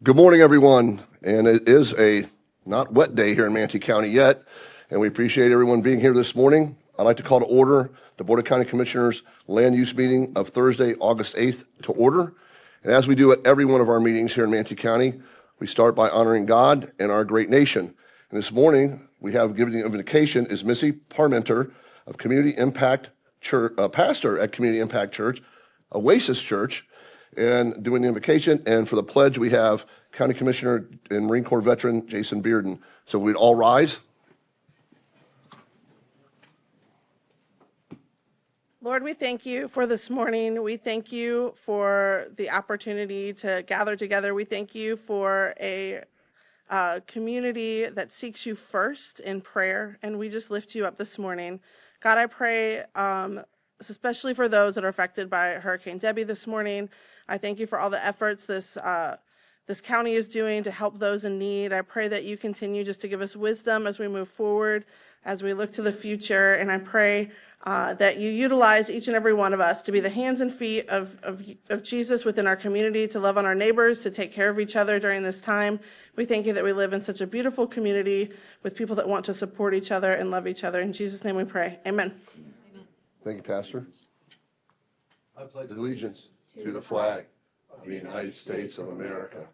Good morning, everyone. And it is a not wet day here in Manatee County yet, and we appreciate everyone being here this morning. I'd like to call to order the Board of County Commissioners Land Use meeting of Thursday, August 8th to order. And as we do at every one of our meetings here in Manatee County, we start by honoring God and our great nation. And this morning, we have giving the invocation is Missy Parmenter of Community Impact Church, pastor at Community Impact Church, Oasis Church, and doing the invocation. And for the pledge, we have County Commissioner and Marine Corps veteran Jason Bearden. So we'd all rise. Lord, we thank you for this morning. We thank you for the opportunity to gather together. We thank you for a community that seeks you first in prayer, and we just lift you up this morning. God, I pray especially for those that are affected by Hurricane Debbie this morning. I thank you for all the efforts this county is doing to help those in need. I pray that you continue just to give us wisdom as we move forward, as we look to the future, and I pray that you utilize each and every one of us to be the hands and feet of Jesus within our community, to love on our neighbors, to take care of each other during this time. We thank you that we live in such a beautiful community with people that want to support each other and love each other. In Jesus' name we pray. Amen. Thank you, Pastor. I pledge allegiance to the flag of the United States of America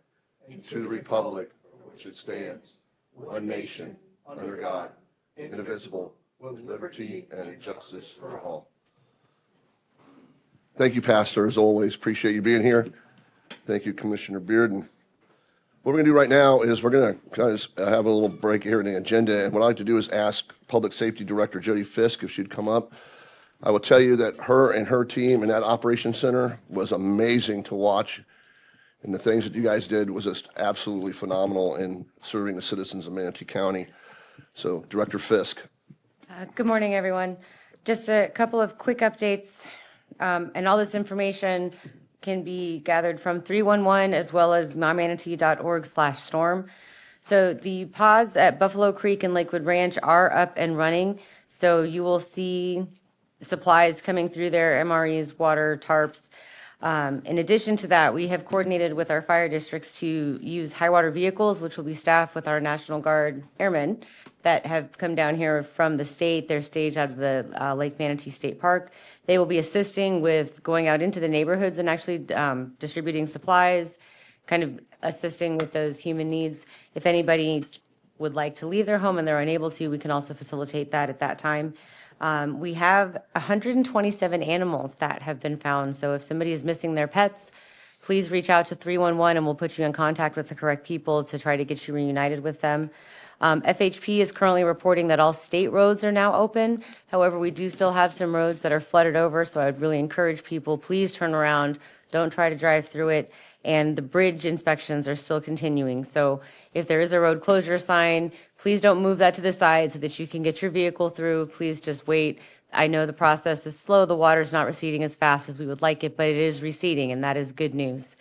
and to the republic for which it stands, one nation, under God, indivisible, with liberty and justice for all. Thank you, Pastor, as always. Appreciate you being here. Thank you, Commissioner Bearden. What we're going to do right now is we're going to kind of have a little break here in the agenda, and what I'd like to do is ask Public Safety Director Jody Fisk if she'd come up. I will tell you that her and her team in that operations center was amazing to watch, and the things that you guys did was just absolutely phenomenal in serving the citizens of Manatee County. So, Director Fisk. Good morning, everyone. Just a couple of quick updates, and all this information can be gathered from 311 as well as mymanatee.org/storm. So the pods at Buffalo Creek and Lakewood Ranch are up and running. So you will see supplies coming through there, MREs, water, tarps. In addition to that, we have coordinated with our fire districts to use high water vehicles, which will be staffed with our National Guard airmen that have come down here from the state. They're staged out of the Lake Manatee State Park. They will be assisting with going out into the neighborhoods and actually distributing supplies, kind of assisting with those human needs. If anybody would like to leave their home and they're unable to, we can also facilitate that at that time. We have 127 animals that have been found. So if somebody is missing their pets, please reach out to 311 and we'll put you in contact with the correct people to try to get you reunited with them. FHP is currently reporting that all state roads are now open. However, we do still have some roads that are flooded over, so I would really encourage people, please turn around. Don't try to drive through it. And the bridge inspections are still continuing. So if there is a road closure sign, please don't move that to the side so that you can get your vehicle through. Please just wait. I know the process is slow. The water's not receding as fast as we would like it, but it is receding, and that is good news.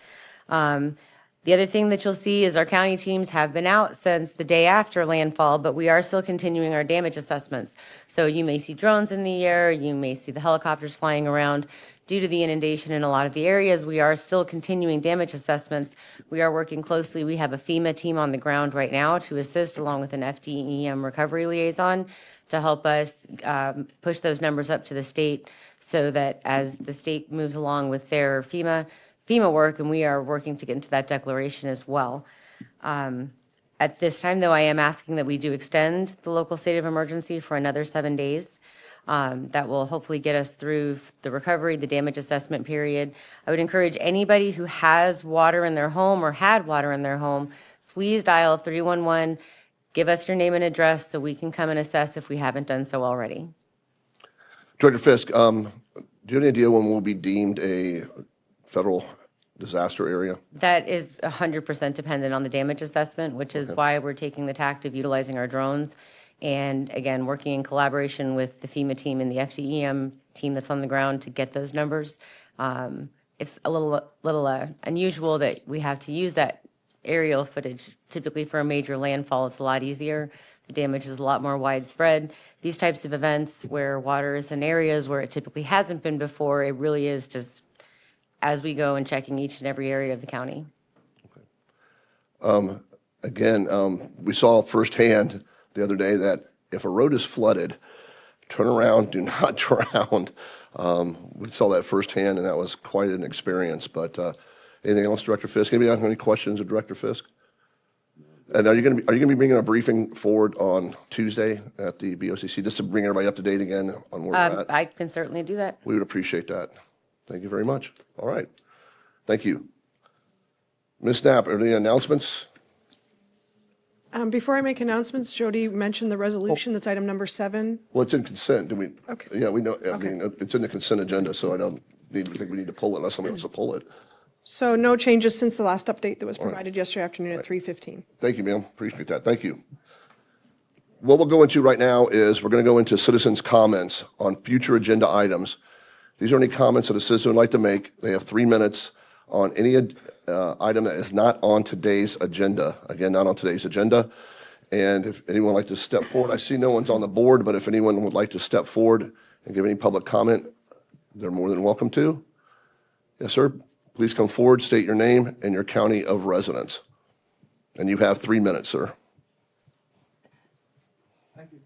The other thing that you'll see is our county teams have been out since the day after landfall, but we are still continuing our damage assessments. So you may see drones in the air, you may see the helicopters flying around. Due to the inundation in a lot of the areas, we are still continuing damage assessments. We are working closely. We have a FEMA team on the ground right now to assist, along with an FDEM recovery liaison, to help us push those numbers up to the state so that as the state moves along with their FEMA work, and we are working to get into that declaration as well. At this time, though, I am asking that we do extend the local state of emergency for another 7 days. That will hopefully get us through the recovery, the damage assessment period. I would encourage anybody who has water in their home or had water in their home, please dial 311, give us your name and address so we can come and assess if we haven't done so already. Director Fisk, do you have any idea when we'll be deemed a federal disaster area? That is 100% dependent on the damage assessment, which is why we're taking the tact of utilizing our drones. And again, working in collaboration with the FEMA team and the FDEM team that's on the ground to get those numbers. It's a little unusual that we have to use that aerial footage. Typically for a major landfall, it's a lot easier. The damage is a lot more widespread. These types of events where water is in areas where it typically hasn't been before, it really is just as we go and checking each and every area of the county. Again, we saw firsthand the other day that if a road is flooded, turn around, do not drown. We saw that firsthand, and that was quite an experience. But anything else, Director Fisk? Anybody have any questions of Director Fisk? And are you going to be bringing a briefing forward on Tuesday at the BOCC, just to bring everybody up to date again on where we're at? I can certainly do that. We would appreciate that. Thank you very much. All right. Thank you. Ms. Knapp, are there any announcements? Before I make announcements, Jody mentioned the resolution, that's item number 7. Well, it's in consent. Do we? Okay. Yeah, we know. I mean, it's in the consent agenda, so I don't think we need to pull it unless somebody wants to pull it. So no changes since the last update that was provided yesterday afternoon at 3:15. Thank you, ma'am. Appreciate that. Thank you. What we'll go into right now is we're going to go into citizens' comments on future agenda items. These are any comments that a citizen would like to make. They have 3 minutes on any item that is not on today's agenda. Again, not on today's agenda. And if anyone would like to step forward, I see no one's on the board, but if anyone would like to step forward and give any public comment, they're more than welcome to. Yes, sir. Please come forward, state your name and your county of residence. And you have 3 minutes, sir. Thank you.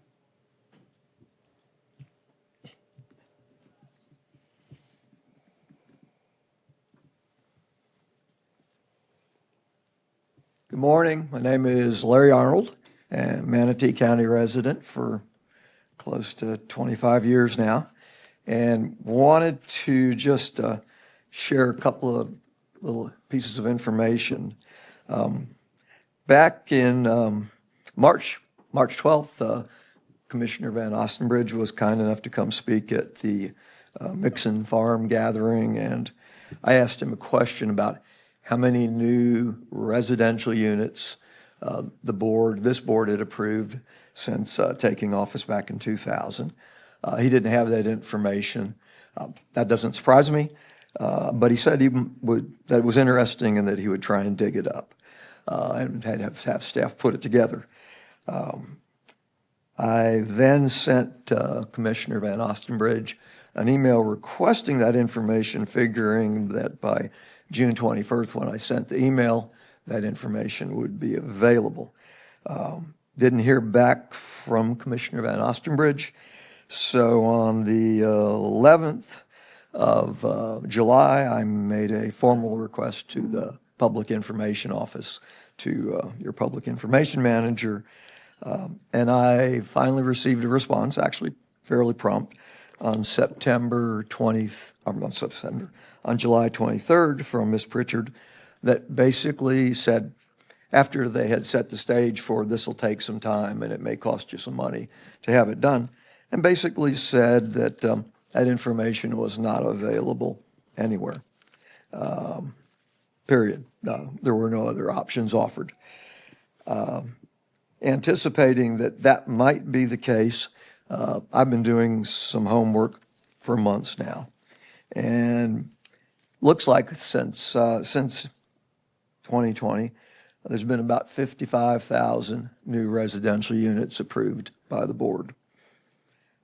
Good morning. My name is Larry Arnold, and Manatee County resident for close to 25 years now, and wanted to just share a couple of little pieces of information. Back in March 12th, Commissioner Van Ostenbridge was kind enough to come speak at the Mixon Farm gathering, and I asked him a question about how many new residential units this board had approved since taking office back in 2000. He didn't have that information. That doesn't surprise me, but he said that it was interesting and that he would try and dig it up and have staff put it together. I then sent Commissioner Van Ostenbridge an email requesting that information, figuring that by June 21st, when I sent the email, that information would be available. Didn't hear back from Commissioner Van Ostenbridge, so on the 11th of July, I made a formal request to the Public Information Office, to your Public Information Manager, and I finally received a response, actually fairly prompt, on on July 23rd from Ms. Pritchard, that basically said, after they had set the stage for this will take some time and it may cost you some money to have it done, and basically said that that information was not available anywhere. Period. There were no other options offered. Anticipating that that might be the case, I've been doing some homework for months now, and looks like since 2020, there's been about 55,000 new residential units approved by the board.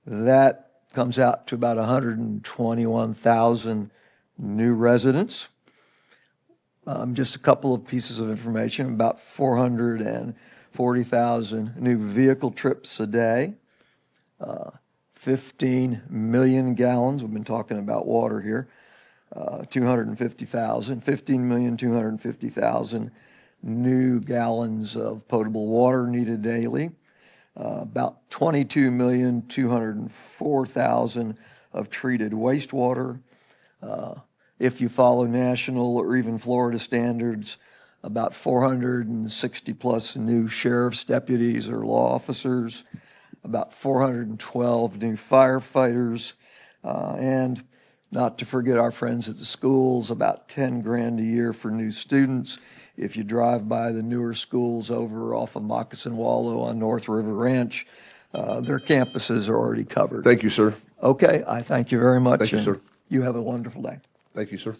That comes out to about 121,000 new residents. Just a couple of pieces of information, about 440,000 new vehicle trips a day, 15 million gallons, we've been talking about water here, 15,250,000 new gallons of potable water needed daily, about 22,204,000 of treated wastewater. If you follow national or even Florida standards, about 460 plus new sheriff's deputies or law officers, about 412 new firefighters, and not to forget our friends at the schools, about 10 grand a year for new students. If you drive by the newer schools over off of Moccasin Wallow on North River Ranch, their campuses are already covered. Thank you, sir. Okay, I thank you very much. Thank you, sir. You have a wonderful day. Thank you, sir.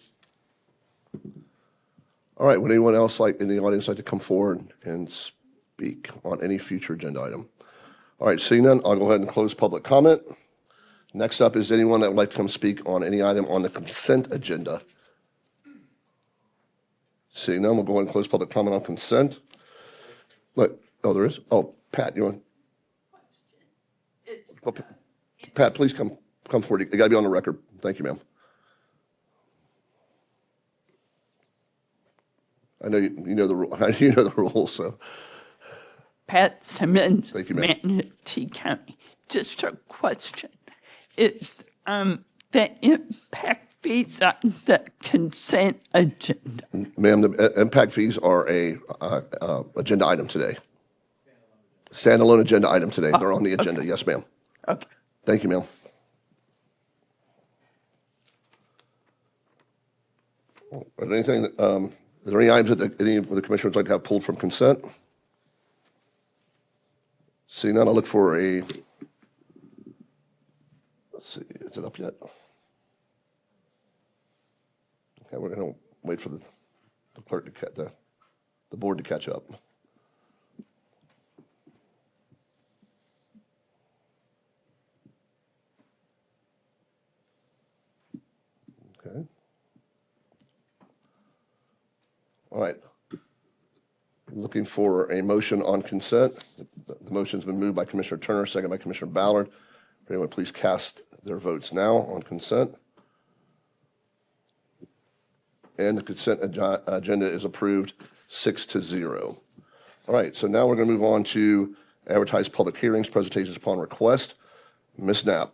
All right, would anyone else in the audience like to come forward and speak on any future agenda item? All right, seeing none, I'll go ahead and close public comment. Next up is anyone that would like to come speak on any item on the consent agenda. Seeing none, we'll go ahead and close public comment on consent. Look, oh, there is? Oh, Pat, you want? Oh, Pat, please come forward. You got to be on the record. Thank you, ma'am. I know you know the you know the rules, so. Pat Simmons, Thank you, ma'am. Manatee County. Just a question. Is the impact fees on the consent agenda? Ma'am, the impact fees are a agenda item today. Standalone agenda item today. They're on the agenda. okay. Yes, ma'am. Okay. Thank you, ma'am. Are there anything that, is there any items that any of the commissioners would like to have pulled from consent? Seeing none, I'll look for a, let's see, is it up yet? Okay, we're going to wait for the clerk to catch, the board to catch up. Okay. All right. Looking for a motion on consent. The motion's been moved by Commissioner Turner, second by Commissioner Ballard. If anyone please cast their votes now on consent. And the consent agenda is approved 6-0. All right, so now we're going to move on to advertised public hearings, presentations upon request. Ms. Knapp.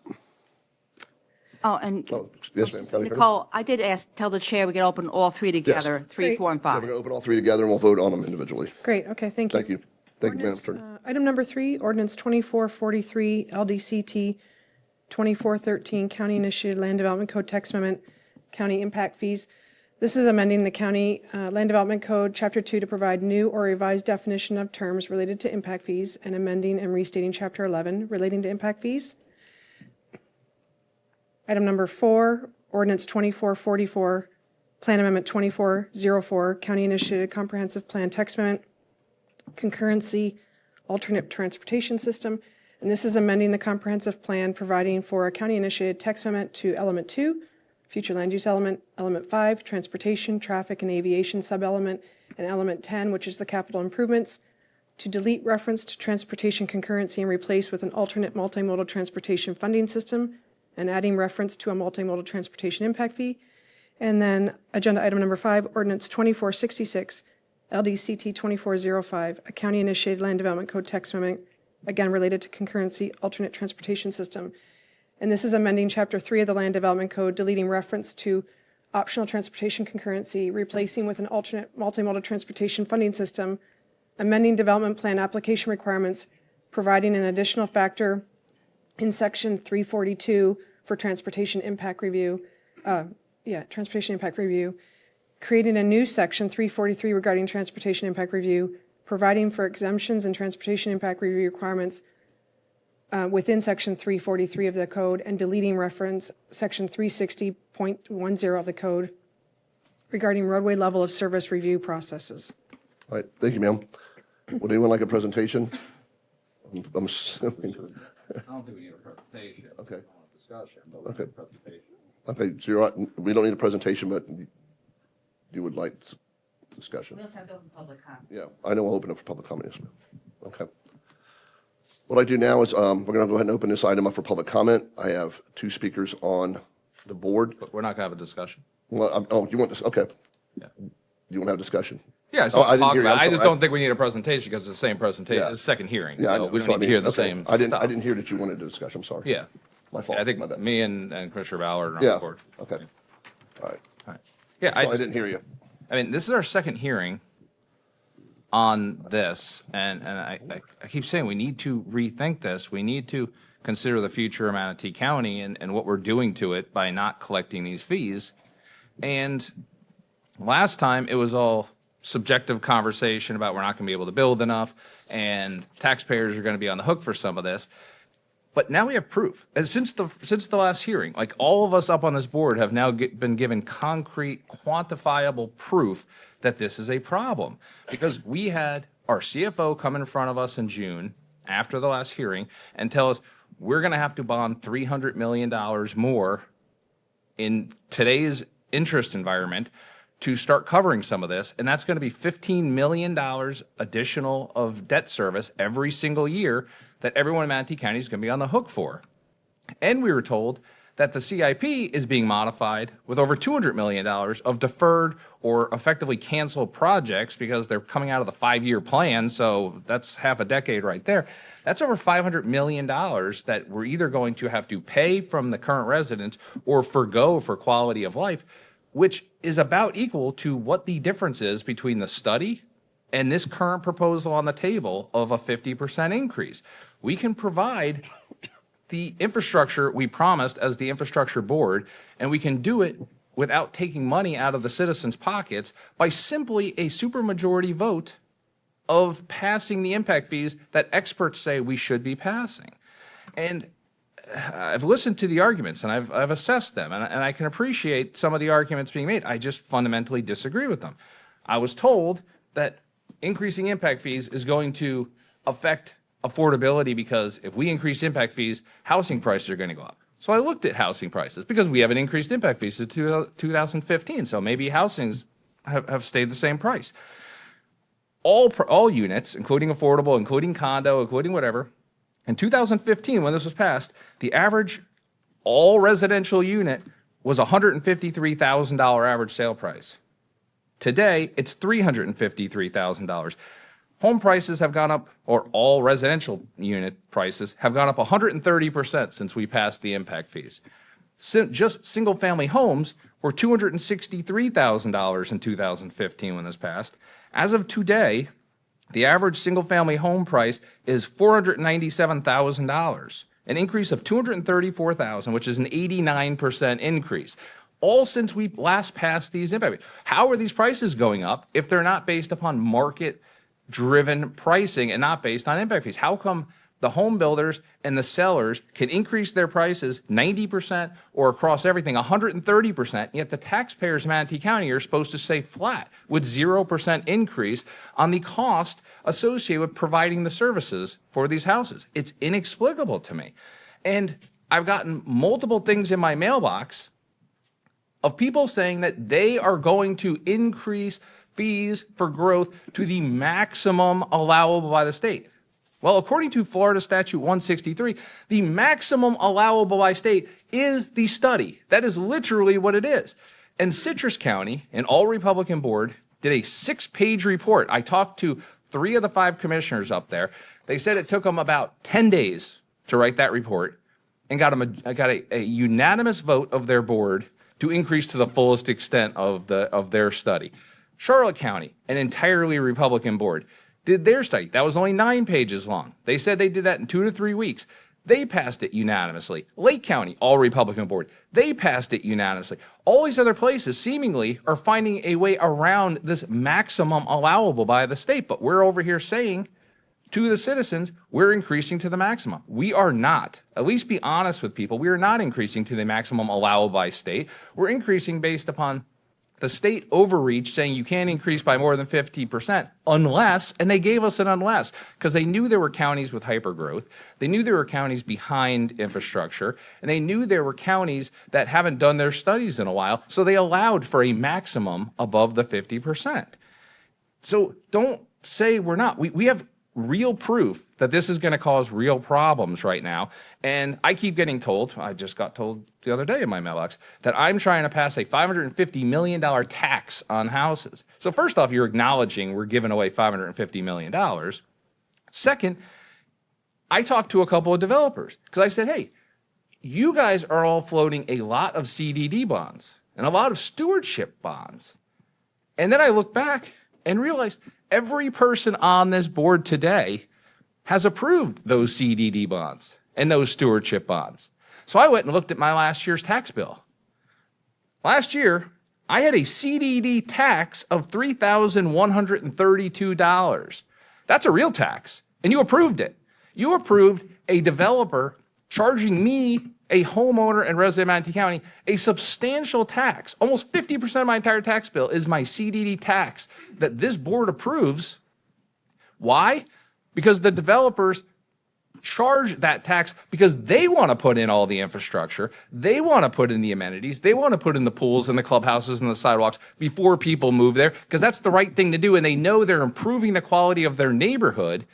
Oh, and Yes, ma'am. County Attorney? Nicole, I did tell the chair we could open all three together, 3, Great. 4, and So we're 5. going to open all three together and we'll vote on them individually. Great, okay, thank you. Thank you. Thank you, Madam Ordinance, Attorney. Item number 3, ordinance 2443, LDCT 2413, County Initiated Land Development Code Text Amendment, County Impact Fees. This is amending the County Land Development Code, Chapter 2, to provide new or revised definition of terms related to impact fees, and amending and restating Chapter 11 relating to impact fees. Item number 4, ordinance 2444, Plan Amendment 2404, County Initiated Comprehensive Plan Text Amendment, Concurrency Alternate Transportation System. And this is amending the comprehensive plan, providing for a county initiated text amendment to element 2, future land use element, element 5, transportation, traffic, and aviation sub-element, and element 10, which is the capital improvements, to delete reference to transportation concurrency and replace with an alternate multimodal transportation funding system, and adding reference to a multimodal transportation impact fee. And then agenda item number 5, ordinance 2466, LDCT 2405, a county initiated land development code text amendment, again related to concurrency alternate transportation system. And this is amending Chapter 3 of the Land Development Code, deleting reference to optional transportation concurrency, replacing with an alternate multimodal transportation funding system, amending development plan application requirements, providing an additional factor in Section 342 for transportation impact review, transportation impact review, creating a new Section 343 regarding transportation impact review, providing for exemptions and transportation impact review requirements within Section 343 of the code, and deleting reference Section 360.10 of the code regarding roadway level of service review processes. All right, thank you, ma'am. Would anyone like a presentation? I'm assuming. I don't think we need a presentation. Okay. I want a discussion, but we Okay. need a presentation. Okay, so you're, we don't need a presentation, but you would like discussion. We also have to open public comment. Yeah, I know we'll open up for public comment, yes, ma'am. Okay. What I do now is, we're going to go ahead and open this item up for public comment. I have 2 speakers on the board. But we're not gonna have a discussion. Well, oh, you want this, okay. Yeah. You want to have a discussion? Yeah, I just Oh, want I to didn't talk hear you. about it. I'm I just sorry. don't think we need a presentation because it's the same presentation, Yeah. it's a second hearing. Yeah, I So know. we That's don't what need I to hear mean. the Okay. same I stuff. didn't hear that you wanted to discuss, I'm sorry. Yeah. My fault. I think My bad. me and Commissioner Ballard are on Yeah, board. okay. All right. All right. Yeah, I didn't hear you. I mean, this is our second hearing on this, and I keep saying we need to rethink this. We need to consider the future of Manatee County and what we're doing to it by not collecting these fees. And last time, it was all subjective conversation about we're not going to be able to build enough, and taxpayers are going to be on the hook for some of this. But now we have proof. And since the last hearing, like all of us up on this board have now been given concrete, quantifiable proof that this is a problem. Because we had our CFO come in front of us in June after the last hearing and tell us we're going to have to bond $300 million more in today's interest environment to start covering some of this, and that's going to be $15 million additional of debt service every single year that everyone in Manatee County is going to be on the hook for. And we were told that the CIP is being modified with over $200 million of deferred or effectively canceled projects because they're coming out of the 5-year plan, so that's half a decade right there. That's over $500 million that we're either going to have to pay from the current residents or forgo for quality of life, which is about equal to what the difference is between the study and this current proposal on the table of a 50% increase. We can provide the infrastructure we promised as the infrastructure board, and we can do it without taking money out of the citizens' pockets by simply a supermajority vote of passing the impact fees that experts say we should be passing. And I've listened to the arguments and I've assessed them, and I can appreciate some of the arguments being made. I just fundamentally disagree with them. I was told that increasing impact fees is going to affect affordability because if we increase impact fees, housing prices are going to go up. So I looked at housing prices because we haven't increased impact fees since 2015. So maybe housings have stayed the same price. All units, including affordable, including condo, including whatever, in 2015, when this was passed, the average all residential unit was $153,000 average sale price. Today, it's $353,000. Home prices have gone up, or all residential unit prices have gone up 130% since we passed the impact fees. Just single-family homes were $263,000 in 2015 when this passed. As of today, the average single-family home price is $497,000, an increase of $234,000, which is an 89% increase. All since we last passed these impact fees. How are these prices going up if they're not based upon market-driven pricing and not based on impact fees? How come the home builders and the sellers can increase their prices 90% or across everything 130%, yet the taxpayers in Manatee County are supposed to stay flat with 0% increase on the cost associated with providing the services for these houses? It's inexplicable to me. And I've gotten multiple things in my mailbox of people saying that they are going to increase fees for growth to the maximum allowable by the state. Well, according to Florida Statute 163, the maximum allowable by state is the study. That is literally what it is. And Citrus County, an all-Republican board, did a 6-page report. I talked to 3 of the 5 commissioners up there. They said it took them about 10 days to write that report and got a unanimous vote of their board to increase to the fullest extent of their study. Charlotte County, an entirely Republican board, did their study. That was only 9 pages long. They said they did that in 2 to 3 weeks. They passed it unanimously. Lake County, all Republican board, they passed it unanimously. All these other places seemingly are finding a way around this maximum allowable by the state, but we're over here saying to the citizens, we're increasing to the maximum. We are not. At least be honest with people. We are not increasing to the maximum allowable by state. We're increasing based upon the state overreach saying you can't increase by more than 50% unless, and they gave us an unless, because they knew there were counties with hypergrowth, they knew there were counties behind infrastructure, and they knew there were counties that haven't done their studies in a while, so they allowed for a maximum above the 50%. So don't say we're not. We have real proof that this is going to cause real problems right now. And I keep getting told, I just got told the other day in my mailbox, that I'm trying to pass a $550 million tax on houses. So first off, you're acknowledging we're giving away $550 million. Second, I talked to a couple of developers because I said, hey, you guys are all floating a lot of CDD bonds and a lot of stewardship bonds. And then I looked back and realized every person on this board today has approved those CDD bonds and those stewardship bonds. So I went and looked at my last year's tax bill. Last year, I had a CDD tax of $3,132. That's a real tax, and you approved it. You approved a developer charging me, a homeowner and resident of Manatee County, a substantial tax. Almost 50% of my entire tax bill is my CDD tax that this board approves. Why? Because the developers charge that tax because they want to put in all the infrastructure. They want to put in the amenities. They want to put in the pools and the clubhouses and the sidewalks before people move there because that's the right thing to do. And they know they're improving the quality of their neighborhood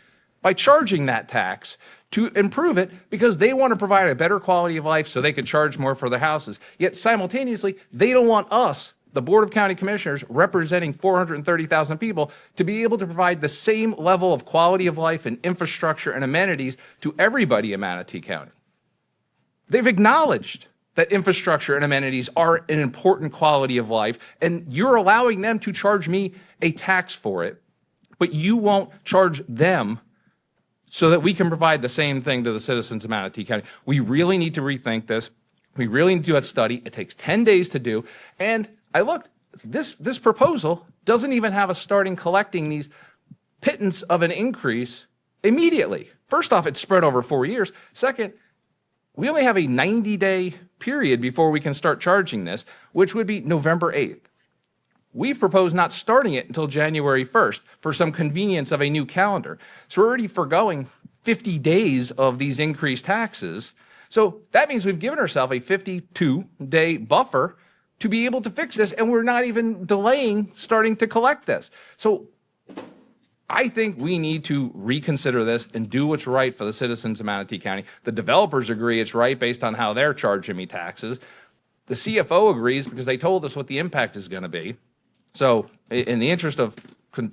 by charging that tax to improve it because they want to provide a better quality of life so they can charge more for their houses. Yet simultaneously, they don't want us, the Board of County Commissioners, representing 430,000 people, to be able to provide the same level of quality of life and infrastructure and amenities to everybody in Manatee County. They've acknowledged that infrastructure and amenities are an important quality of life, and you're allowing them to charge me a tax for it, but you won't charge them so that we can provide the same thing to the citizens of Manatee County. We really need to rethink this. We really need to do that study. It takes 10 days to do. And I looked, this proposal doesn't even have us starting collecting these pittance of an increase immediately. First off, it's spread over 4 years. Second, we only have a 90-day period before we can start charging this, which would be November 8th. We've proposed not starting it until January 1st for some convenience of a new calendar. So we're already foregoing 50 days of these increased taxes. So that means we've given ourselves a 52-day buffer to be able to fix this, and we're not even delaying starting to collect this. So I think we need to reconsider this and do what's right for the citizens of Manatee County. The developers agree it's right based on how they're charging me taxes. The CFO agrees because they told us what the impact is going to be. So in the interest of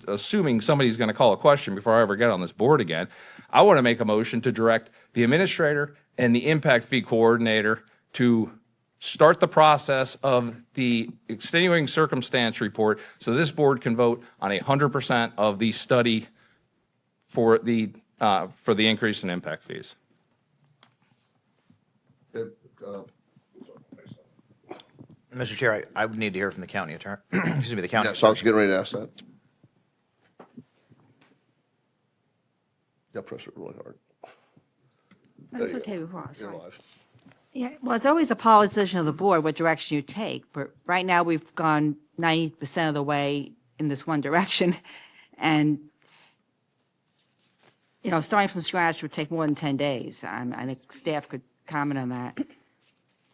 assuming somebody's going to call a question before I ever get on this board again, I want to make a motion to direct the administrator and the impact fee coordinator to start the process of the extenuating circumstance report so this board can vote on 100% of the study for the increase in impact fees. Mr. Chair, I would need to hear from the county attorney. Excuse me, the county. Yeah, so I was getting ready to ask that. Yeah, press it really hard. That's okay before, You're sorry. live. Yeah, well, it's always a policy of the board what direction you take, but right now we've gone 90% of the way in this one direction. And, you know, starting from scratch would take more than 10 days. I think staff could comment on that.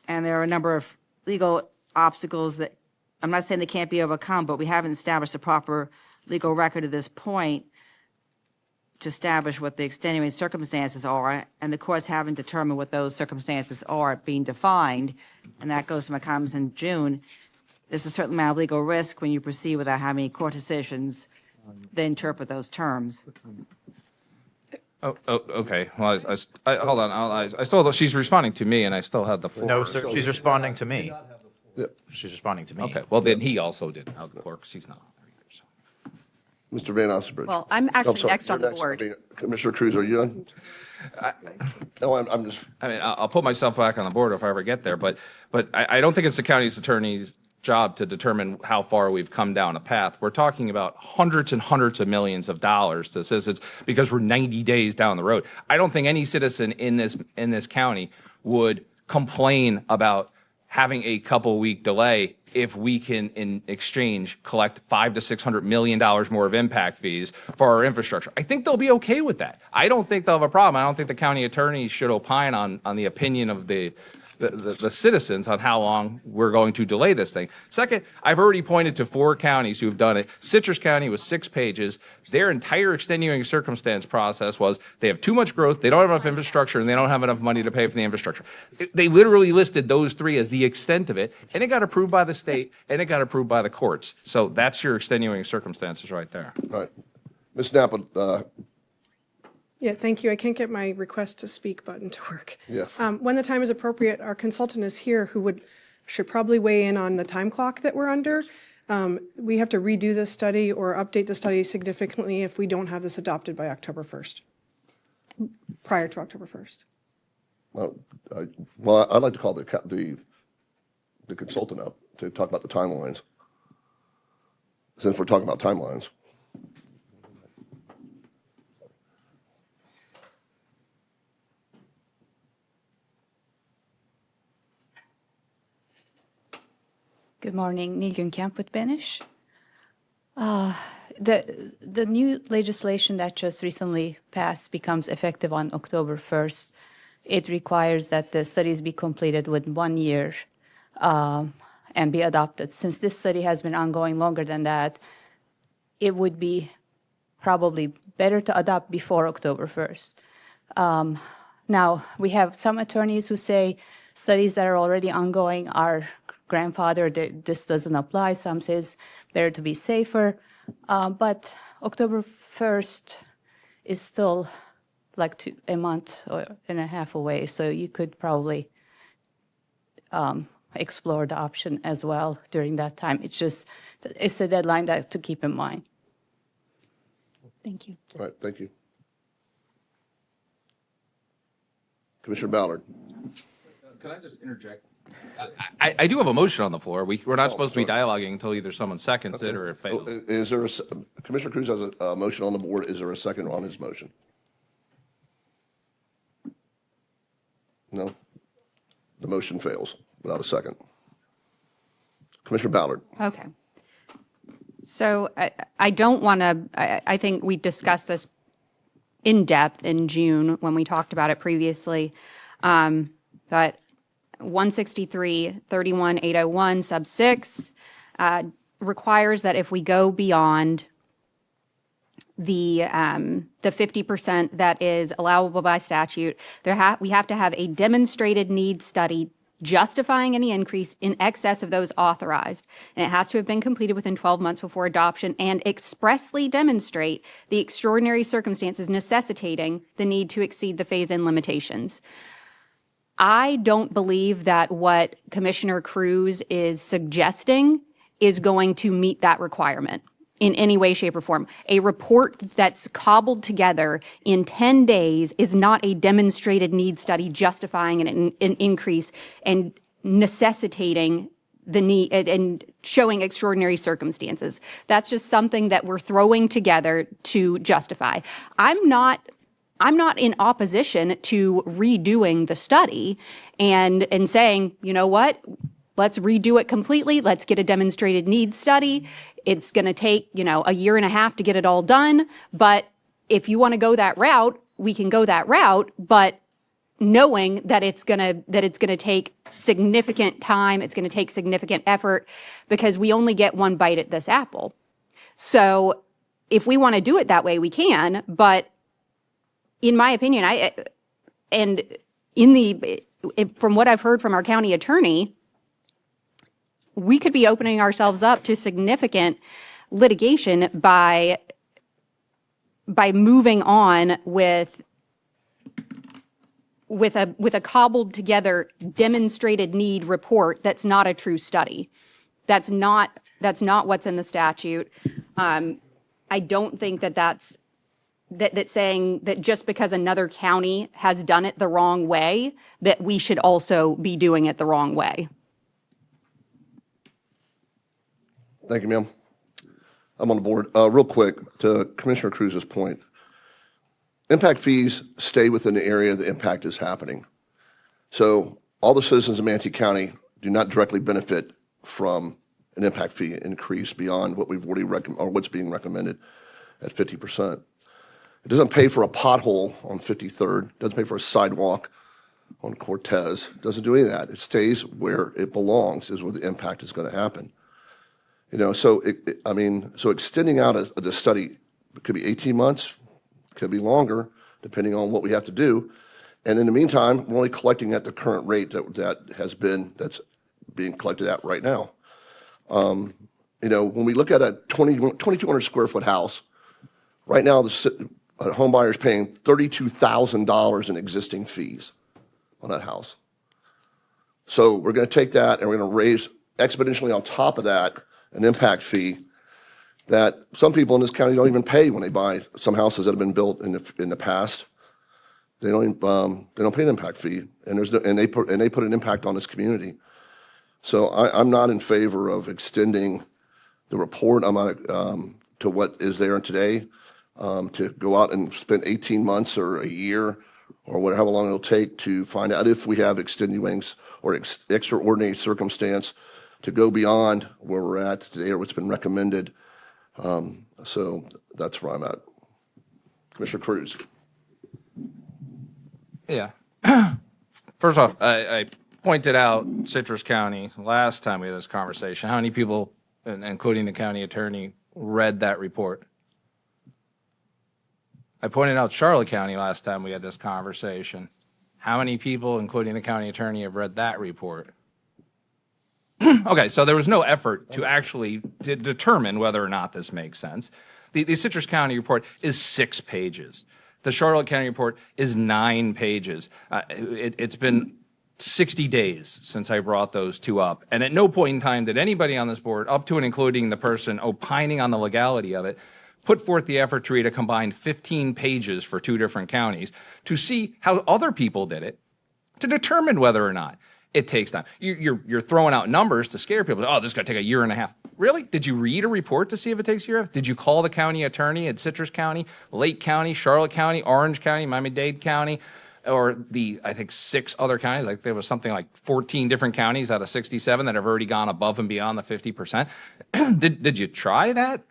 And there are a number of legal obstacles that, I'm not saying they can't be overcome, but we haven't established a proper legal record at this point to establish what the extenuating circumstances are, and the courts haven't determined what those circumstances are being defined, and that goes to my comments in June. There's a certain amount of legal risk when you proceed without having court decisions that interpret those terms. Oh, okay. Well, hold on. I still, she's responding to me, and I still had the floor. No, sir, she's responding to me. Yep. She's responding to me. Okay. Well, then he also did. Now the clerk, she's not. Mr. Van Ostenbridge. Well, I'm actually next on the board. I mean, Commissioner Cruz, are you done? No, I'm just, I mean, I'll put myself back on the board if I ever get there, but I don't think it's the county's attorney's job to determine how far we've come down a path. We're talking about hundreds and hundreds of millions of dollars to citizens because we're 90 days down the road. I don't think any citizen in this county would complain about having a couple week delay if we can, in exchange, collect $500 to $600 million more of impact fees for our infrastructure. I think they'll be okay with that. I don't think they'll have a problem. I don't think the county attorneys should opine on the opinion of the citizens on how long we're going to delay this thing. Second, I've already pointed to 4 counties who have done it. Citrus County was 6 pages. Their entire extenuating circumstance process was they have too much growth, they don't have enough infrastructure, and they don't have enough money to pay for the infrastructure. They literally listed those 3 as the extent of it, and it got approved by the state, and it got approved by the courts. So that's your extenuating circumstances right there. all right. Ms. Napa, Yeah, thank you. I can't get my request to speak button to work. Yes. When the time is appropriate, our consultant is here who should probably weigh in on the time clock that we're under. We have to redo this study or update the study significantly if we don't have this adopted by October 1st, prior to October 1st. well, I'd like to call the consultant up to talk about the timelines, since we're talking about timelines. Good morning, Neil Camp with Benish. The new legislation that just recently passed becomes effective on October 1st. It requires that the studies be completed within 1 year and be adopted. Since this study has been ongoing longer than that, it would be probably better to adopt before October 1st. Now, we have some attorneys who say studies that are already ongoing are grandfathered, this doesn't apply. Some says better to be safer. But October 1st is still like a month and a half away, so you could probably explore the option as well during that time. It's a deadline to keep in mind. Thank you. All right, thank you. Commissioner Ballard. Can I just interject? I do have a motion on the floor. We're not supposed to be dialoguing until either someone seconds it or it fails. Is there Commissioner Cruz has a motion on the board. Is there a second on his motion? No? The motion fails without a second. Commissioner Ballard. Okay. So I don't want to, I think we discussed this in depth in June when we talked about it previously. But 163-31801 sub 6 requires that if we go beyond the 50% that is allowable by statute, we have to have a demonstrated need study justifying any increase in excess of those authorized. And it has to have been completed within 12 months before adoption and expressly demonstrate the extraordinary circumstances necessitating the need to exceed the phase-in limitations. I don't believe that what Commissioner Cruz is suggesting is going to meet that requirement in any way, shape, or form. A report that's cobbled together in 10 days is not a demonstrated need study justifying an increase and necessitating the need and showing extraordinary circumstances. That's just something that we're throwing together to justify. I'm not in opposition to redoing the study and saying, you know what, let's redo it completely. Let's get a demonstrated needs study. It's going to take, a year and a half to get it all done. But if you want to go that route, we can go that route. But knowing that it's going to take significant time, it's going to take significant effort because we only get one bite at this apple. So if we want to do it that way, we can. But in my opinion, from what I've heard from our county attorney, we could be opening ourselves up to significant litigation by moving on with a cobbled together demonstrated need report that's not a true study. That's not what's in the statute. I don't think that's saying that just because another county has done it the wrong way, that we should also be doing it the wrong way. Thank you, ma'am. I'm on the board. Real quick, to Commissioner Cruz's point, impact fees stay within the area the impact is happening. So all the citizens of Manatee County do not directly benefit from an impact fee increase beyond what we've already or what's being recommended at 50%. It doesn't pay for a pothole on 53rd. It doesn't pay for a sidewalk on Cortez. It doesn't do any of that. It stays where it belongs, is where the impact is going to happen. So extending out the study could be 18 months, could be longer, depending on what we have to do. And in the meantime, we're only collecting at the current rate that's being collected at right now. When we look at a 2,200 square foot house, right now a home buyer is paying $32,000 in existing fees on that house. So we're going to take that and we're going to raise exponentially on top of that an impact fee that some people in this county don't even pay when they buy some houses that have been built in the past. They don't pay an impact fee, and they put an impact on this community. So I'm not in favor of extending the report to what is there today, to go out and spend 18 months or a year or however long it'll take to find out if we have extenuating or extraordinary circumstance to go beyond where we're at today or what's been recommended So that's where I'm at. Commissioner Cruz. Yeah. First off, I pointed out Citrus County last time we had this conversation. How many people, including the county attorney, read that report? I pointed out Charlotte County last time we had this conversation. How many people, including the county attorney, have read that report? Okay, so there was no effort to actually determine whether or not this makes sense. The Citrus County report is 6 pages. The Charlotte County report is 9 pages. It's been 60 days since I brought those two up. And at no point in time did anybody on this board, up to and including the person opining on the legality of it, put forth the effort to read a combined 15 pages for 2 different counties to see how other people did it, to determine whether or not it takes time. You're throwing out numbers to scare people. Oh, this is going to take a year and a half. Really? Did you read a report to see if it takes a year? Did you call the county attorney at Citrus County, Lake County, Charlotte County, Orange County, Miami-Dade County, or I think 6 other counties? Like there was something like 14 different counties out of 67 that have already gone above and beyond the 50%. Did you try that?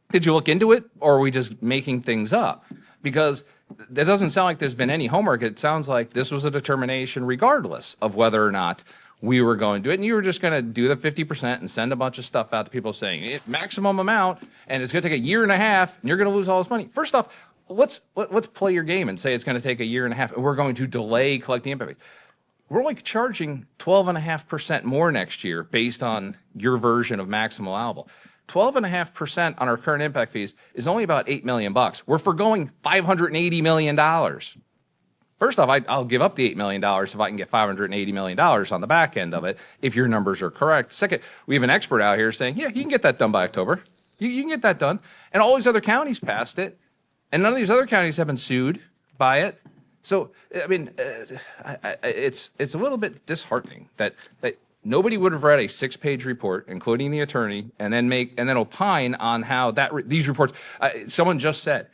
Did you look into it, or are we just making things up? Because it doesn't sound like there's been any homework. It sounds like this was a determination regardless of whether or not we were going to do it. And you were just going to do the 50% and send a bunch of stuff out to people saying maximum amount, and it's going to take a year and a half, and you're going to lose all this money. First off, let's play your game and say it's going to take a year and a half, and we're going to delay collecting impact fees. We're only charging 12.5% more next year based on your version of maximum allowable. 12.5% on our current impact fees is only about $8 million. We're foregoing $580 million. First off, I'll give up the $8 million if I can get $580 million on the back end of it, if your numbers are correct. Second, we have an expert out here saying, yeah, you can get that done by October. You can get that done. And all these other counties passed it, and none of these other counties have been sued by it. So, I mean, it's a little bit disheartening that nobody would have read a 6-page report, including the attorney, and then opine on how these reports. Someone just said,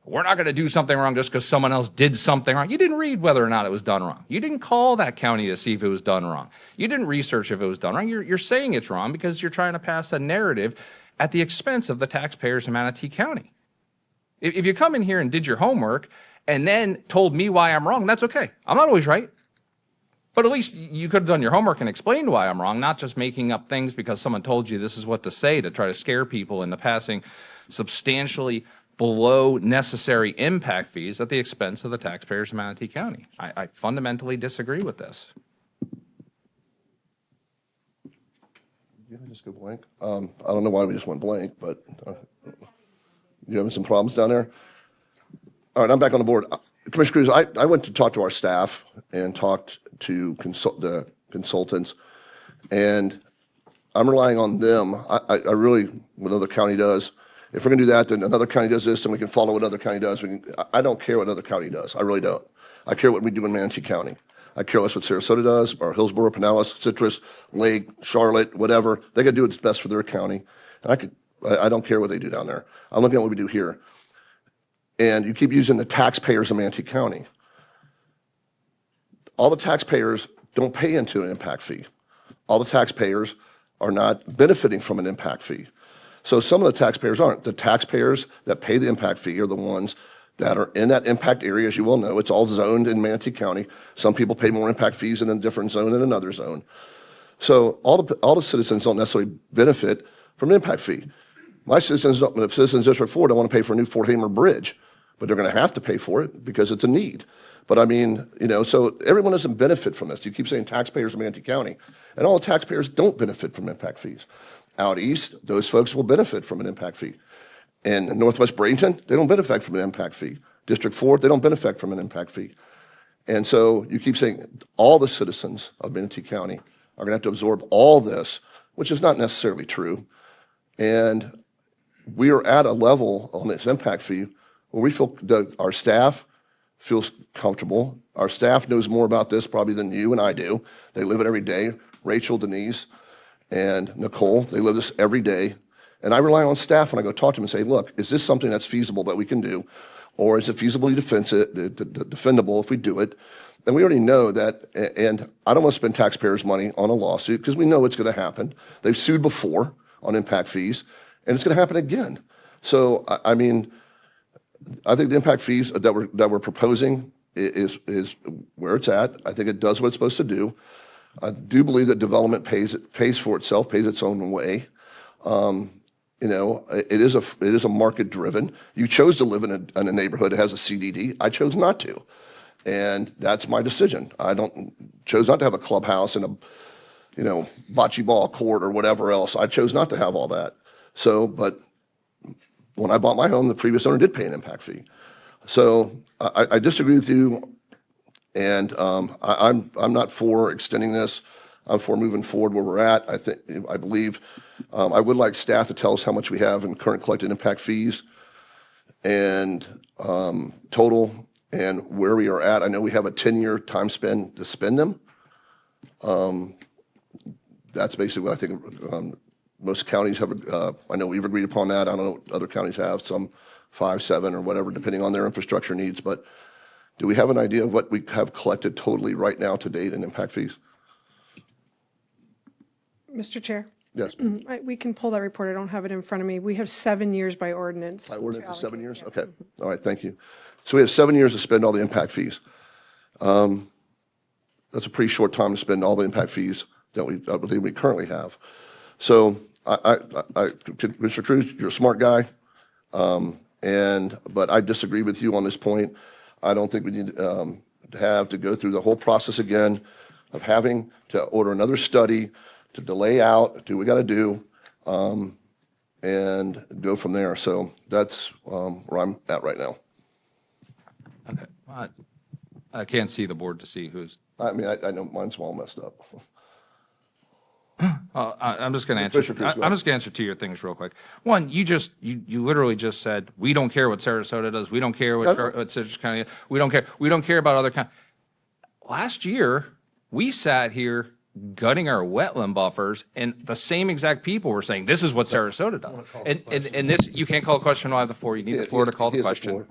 we're not going to do something wrong just because someone else did something wrong. You didn't read whether or not it was done wrong. You didn't call that county to see if it was done wrong. You didn't research if it was done wrong. You're saying it's wrong because you're trying to pass a narrative at the expense of the taxpayers in Manatee County. If you come in here and did your homework and then told me why I'm wrong, that's okay. I'm not always right. But at least you could have done your homework and explained why I'm wrong, not just making up things because someone told you this is what to say to try to scare people into passing substantially below necessary impact fees at the expense of the taxpayers in Manatee County. I fundamentally disagree with this. You just go blank. I don't know why we just went blank, but you having some problems down there? All right, I'm back on the board. Commissioner Cruz, I went to talk to our staff and talked to the consultants, and I'm relying on them. I really, what another county does, if we're going to do that, then another county does this, then we can follow what another county does. I don't care what another county does. I really don't. I care what we do in Manatee County. I care less what Sarasota does, or Hillsborough, Pinellas, Citrus, Lake, Charlotte, whatever. They got to do what's best for their county. And I don't care what they do down there. I'm looking at what we do here. And you keep using the taxpayers of Manatee County. All the taxpayers don't pay into an impact fee. All the taxpayers are not benefiting from an impact fee. So some of the taxpayers aren't. The taxpayers that pay the impact fee are the ones that are in that impact area. As you well know, it's all zoned in Manatee County. Some people pay more impact fees in a different zone than another zone. So all the citizens don't necessarily benefit from an impact fee. My citizens, District 4 don't want to pay for a new Fort Hamer Bridge, but they're going to have to pay for it because it's a need. But I mean, so everyone doesn't benefit from this. You keep saying taxpayers in Manatee County, and all the taxpayers don't benefit from impact fees. Out east, those folks will benefit from an impact fee. In Northwest Bradenton, they don't benefit from an impact fee. District 4, they don't benefit from an impact fee. And so you keep saying all the citizens of Manatee County are going to have to absorb all this, which is not necessarily true. And we are at a level on this impact fee where we feel that our staff feels comfortable. Our staff knows more about this probably than you and I do. They live it every day. Rachel, Denise, and Nicole, they live this every day. And I rely on staff when I go talk to them and say, look, is this something that's feasible that we can do? Or is it feasibly defendable if we do it? And we already know that, and I don't want to spend taxpayers' money on a lawsuit because we know it's going to happen. They've sued before on impact fees, and it's going to happen again. So, I mean, I think the impact fees that we're proposing is where it's at. I think it does what it's supposed to do. I do believe that development pays for itself, pays its own way. You know, it is a market driven. You chose to live in a neighborhood that has a CDD. I chose not to, and that's my decision. Chose not to have a clubhouse and a, you know, bocce ball court or whatever else. I chose not to have all that. So, but when I bought my home, the previous owner did pay an impact fee. So I disagree with you, and I'm not for extending this. I'm for moving forward where we're at. I believe I would like staff to tell us how much we have in current collected impact fees and total and where we are at. I know we have a 10-year time span to spend them. That's basically what I think most counties have. I know we've agreed upon that. I don't know what other counties have, some 5, 7, or whatever, depending on their infrastructure needs. But do we have an idea of what we have collected totally right now to date in impact fees? Mr. Chair, Yes. we can pull that report. I don't have it in front of me. We have 7 years by ordinance. By ordinance is 7 years? Okay. All right, thank you. So we have 7 years to spend all the impact fees. That's a pretty short time to spend all the impact fees that I believe we currently have. So Mr. Cruz, you're a smart guy, but I disagree with you on this point. I don't think we need to have to go through the whole process again of having to order another study, to delay out, do what we got to do, and go from there. So that's where I'm at right now. Okay. I can't see the board to see who's. I mean, I know mine's all messed up. I'm just going to answer. I'm just going to answer to your things real quick. One, you literally just said we don't care what Sarasota does. We don't care what Citrus County. We don't care. We don't care about other counties. Last year, we sat here gutting our wetland buffers, and the same exact people were saying this is what Sarasota does. And this, you can't call a question while I have the floor. You need the floor to call the question.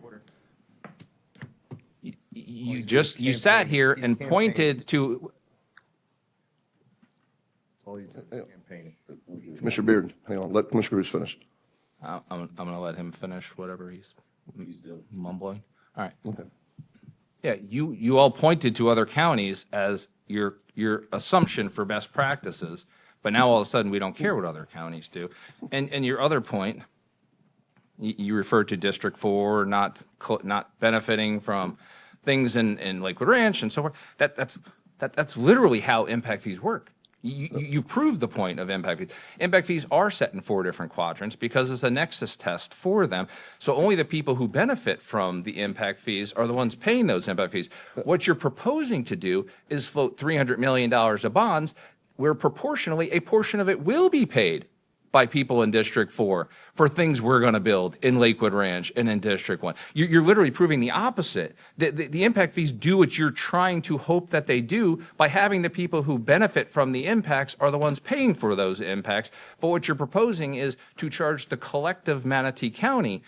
You sat here and pointed to. Commissioner Beard, hang on, let Commissioner Cruz finish. I'm going to let him finish whatever he's mumbling. All right. Okay. Yeah, you all pointed to other counties as your assumption for best practices, but now all of a sudden we don't care what other counties do. And your other point, you referred to District 4 not benefiting from things in Lakewood Ranch and so forth. That's literally how impact fees work. You prove the point of impact fees. Impact fees are set in 4 different quadrants because it's a nexus test for them. So only the people who benefit from the impact fees are the ones paying those impact fees. What you're proposing to do is float $300 million of bonds where proportionally a portion of it will be paid by people in District 4 for things we're going to build in Lakewood Ranch and in District 1. You're literally proving the opposite. The impact fees do what you're trying to hope that they do by having the people who benefit from the impacts are the ones paying for those impacts. But what you're proposing is to charge the collective Manatee County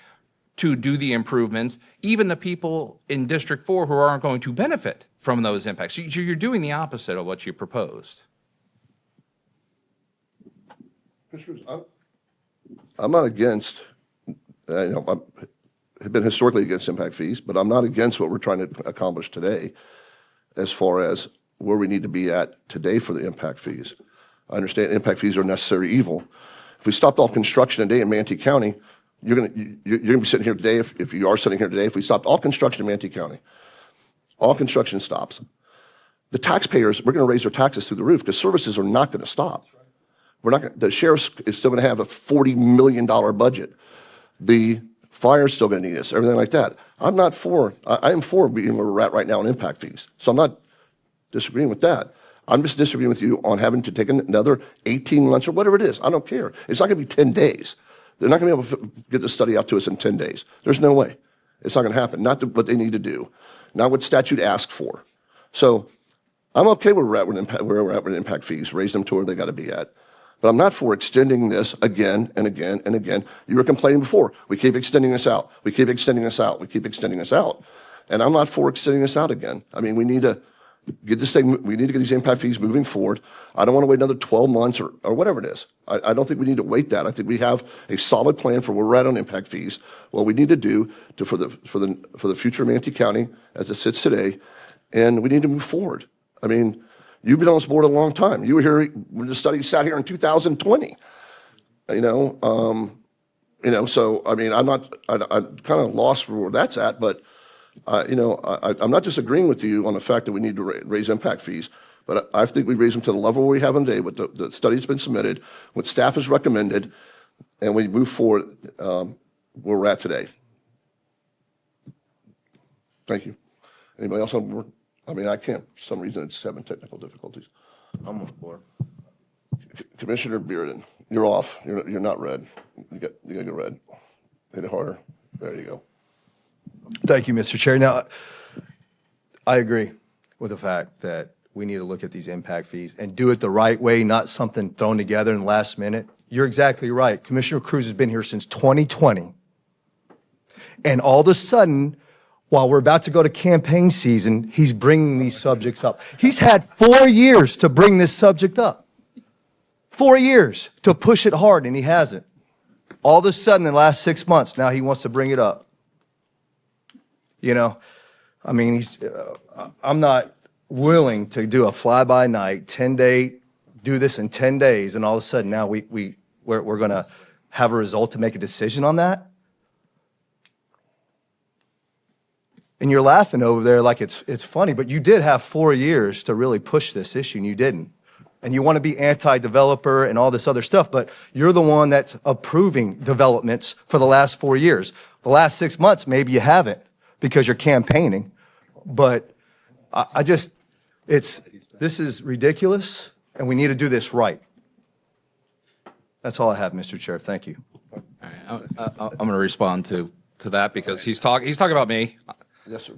to do the improvements, even the people in District 4 who aren't going to benefit from those impacts. So you're doing the opposite of what you proposed. I'm not against, I've been historically against impact fees, but I'm not against what we're trying to accomplish today as far as where we need to be at today for the impact fees. I understand impact fees are a necessary evil. If we stopped all construction today in Manatee County, you're going to be sitting here today, if you are sitting here today, if we stopped all construction in Manatee County, all construction stops. The taxpayers, we're going to raise their taxes through the roof because services are not going to stop. The sheriff is still going to have a $40 million budget. The fire's still going to need this, everything like that. I am for being where we're at right now on impact fees. So I'm not disagreeing with that. I'm just disagreeing with you on having to take another 18 months or whatever it is. I don't care. It's not going to be 10 days. They're not going to be able to get the study out to us in 10 days. There's no way. It's not going to happen. Not what they need to do. Not what statute asks for. So I'm okay where we're at with impact fees. Raise them to where they got to be at. But I'm not for extending this again and again and again. You were complaining before. We keep extending this out. We keep extending this out. We keep extending this out. And I'm not for extending this out again. I mean, we need to, get this thing, we need to get these impact fees moving forward. I don't want to wait another 12 months or whatever it is. I don't think we need to wait that. I think we have a solid plan for where we're at on impact fees. What we need to do for the future of Manatee County as it sits today, and we need to move forward. I mean, you've been on this board a long time. You were here when the study sat here in 2020. So I mean, I'm kind of lost for where that's at, but I'm not disagreeing with you on the fact that we need to raise impact fees, but I think we raise them to the level we have them today with the study that's been submitted, what staff has recommended, and we move forward where we're at today. Thank you. Anybody else on board? I mean, I can't, for some reason it's having technical difficulties. I'm on board. Commissioner Bearden, you're off. You're not red. You got to go red. Hit it harder. There you go. Thank you, Mr. Chair. Now, I agree with the fact that we need to look at these impact fees and do it the right way, not something thrown together in the last minute. You're exactly right. Commissioner Cruz has been here since 2020. And all of a sudden, while we're about to go to campaign season, he's bringing these subjects up. He's had 4 years to bring this subject up. 4 years to push it hard, and he hasn't. All of a sudden, in the last 6 months, now he wants to bring it up. I mean, I'm not willing to do a fly-by-night, 10-day, do this in 10 days, and all of a sudden now we're going to have a result to make a decision on that? And you're laughing over there like it's funny, but you did have 4 years to really push this issue, and you didn't. And you want to be anti-developer and all this other stuff, but you're the one that's approving developments for the last 4 years. The last 6 months, maybe you haven't because you're campaigning. But this is ridiculous, and we need to do this right. That's all I have, Mr. Chair. Thank you. All right, I'm going to respond to that because he's talking about me. Yes, sir.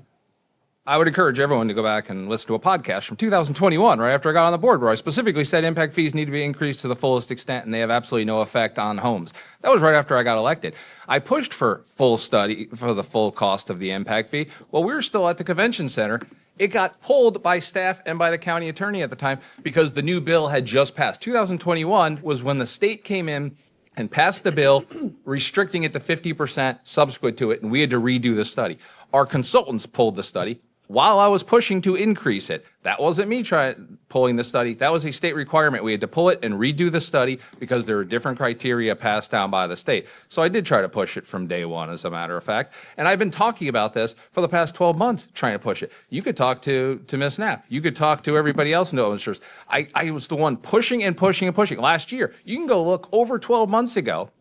I would encourage everyone to go back and listen to a podcast from 2021, right after I got on the board, where I specifically said impact fees need to be increased to the fullest extent, and they have absolutely no effect on homes. That was right after I got elected. I pushed for full study for the full cost of the impact fee. While we were still at the convention center, it got pulled by staff and by the county attorney at the time because the new bill had just passed. 2021 was when the state came in and passed the bill restricting it to 50% subsequent to it, and we had to redo the study. Our consultants pulled the study while I was pushing to increase it. That wasn't me pulling the study. That was a state requirement. We had to pull it and redo the study because there were different criteria passed down by the state. So I did try to push it from day one, as a matter of fact. And I've been talking about this for the past 12 months, trying to push it. You could talk to Ms. Knapp. You could talk to everybody else in the administrators. I was the one pushing and pushing and pushing. Last year, you can go look over 12 months ago,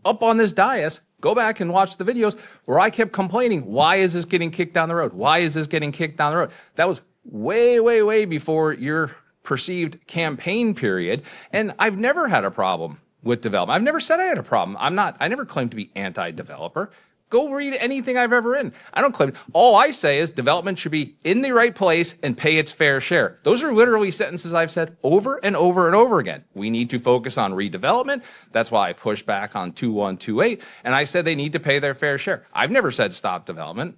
up on this dais, go back and watch the videos where I kept complaining, why is this getting kicked down the road? Why is this getting kicked down the road? That was way, way, way before your perceived campaign period. And I've never had a problem with development. I've never said I had a problem. I never claimed to be anti-developer. Go read anything I've ever written. I don't claim. All I say is development should be in the right place and pay its fair share. Those are literally sentences I've said over and over and over again. We need to focus on redevelopment. That's why I pushed back on 2128. And I said they need to pay their fair share. I've never said stop development.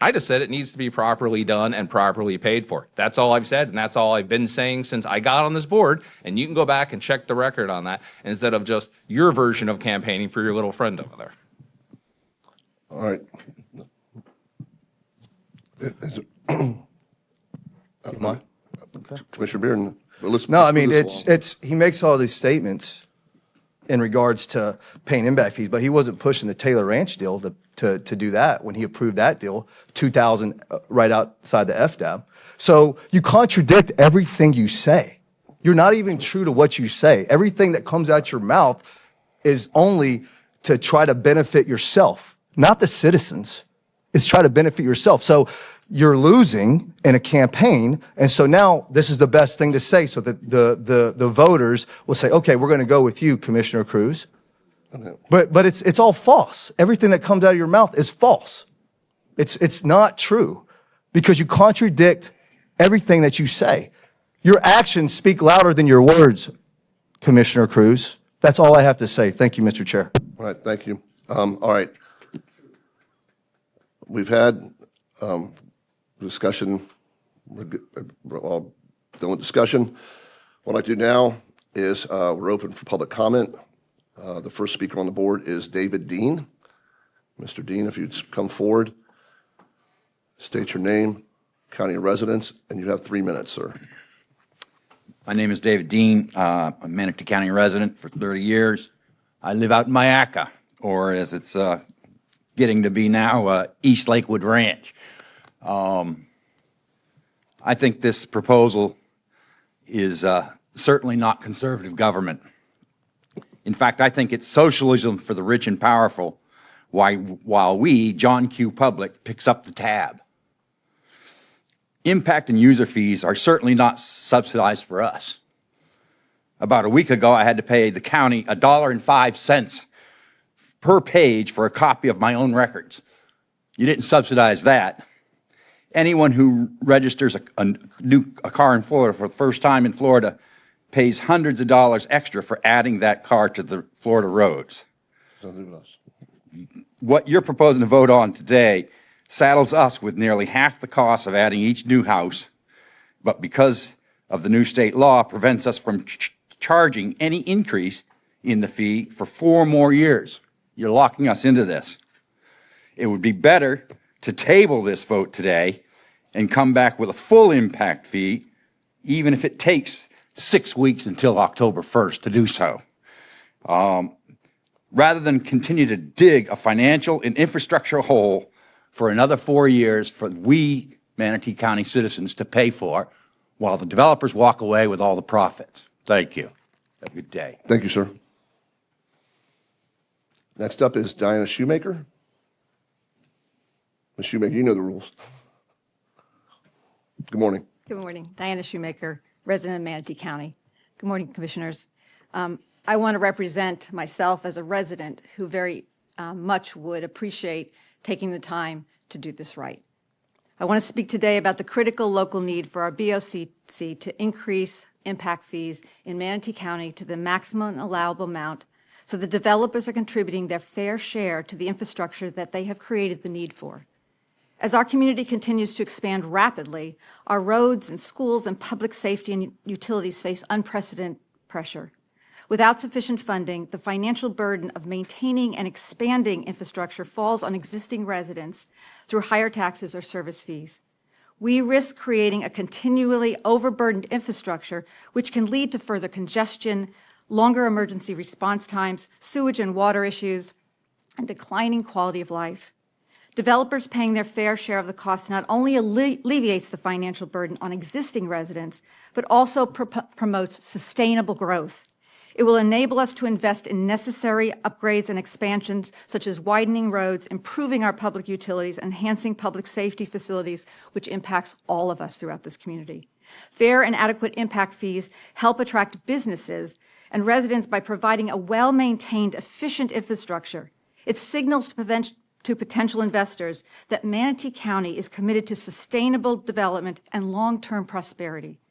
I just said it needs to be properly done and properly paid for. That's all I've said, and that's all I've been saying since I got on this board. And you can go back and check the record on that instead of just your version of campaigning for your little friend over there. All right. Commissioner Bearden, let's. No, I mean, move this along. he makes all these statements in regards to paying impact fees, but he wasn't pushing the Taylor Ranch deal to do that when he approved that deal, 2,000 right outside the FDAB. So you contradict everything you say. You're not even true to what you say. Everything that comes out your mouth is only to try to benefit yourself, not the citizens. It's try to benefit yourself. So you're losing in a campaign, and so now this is the best thing to say so that the voters will say, okay, we're going to go with you, Commissioner Cruz. Okay. But it's all false. Everything that comes out of your mouth is false. It's not true because you contradict everything that you say. Your actions speak louder than your words, Commissioner Cruz. That's all I have to say. Thank you, Mr. Chair. All right, thank you. All right. We've had discussion We're all done with discussion. What I'd like to do now is we're open for public comment. The first speaker on the board is David Dean. Mr. Dean, if you'd come forward, state your name, county of residence, and you have 3 minutes, sir. My name is David Dean. I'm a Manatee County resident for 30 years. I live out in Mayaca, or as it's getting to be now, East Lakewood Ranch. I think this proposal is certainly not conservative government. In fact, I think it's socialism for the rich and powerful, while we, John Q. Public, picks up the tab. Impact and user fees are certainly not subsidized for us. About a week ago, I had to pay the county $1.05 per page for a copy of my own records. You didn't subsidize that. Anyone who registers a car in Florida for the first time in Florida pays hundreds of dollars extra for adding that car to the Florida roads. What you're proposing to vote on today saddles us with nearly half the cost of adding each new house, but because of the new state law, prevents us from charging any increase in the fee for 4 more years. You're locking us into this. It would be better to table this vote today and come back with a full impact fee, even if it takes 6 weeks until October 1st to do so. Rather than continue to dig a financial and infrastructural hole for another 4 years for we, Manatee County citizens, to pay for, while the developers walk away with all the profits. Thank you. Have a good day. Thank you, sir. Next up is Diana Shoemaker. Ms. Shoemaker, you know the rules. Good morning. Good morning. Diana Shoemaker, resident of Manatee County. Good morning, commissioners. I want to represent myself as a resident who very much would appreciate taking the time to do this right. I want to speak today about the critical local need for our BOCC to increase impact fees in Manatee County to the maximum allowable amount so the developers are contributing their fair share to the infrastructure that they have created the need for. As our community continues to expand rapidly, our roads and schools and public safety and utilities face unprecedented pressure. Without sufficient funding, the financial burden of maintaining and expanding infrastructure falls on existing residents through higher taxes or service fees. We risk creating a continually overburdened infrastructure, which can lead to further congestion, longer emergency response times, sewage and water issues, and declining quality of life. Developers paying their fair share of the cost not only alleviates the financial burden on existing residents, but also promotes sustainable growth. It will enable us to invest in necessary upgrades and expansions, such as widening roads, improving our public utilities, enhancing public safety facilities, which impacts all of us throughout this community. Fair and adequate impact fees help attract businesses and residents by providing a well-maintained, efficient infrastructure. It signals to potential investors that Manatee County is committed to sustainable development and long-term prosperity.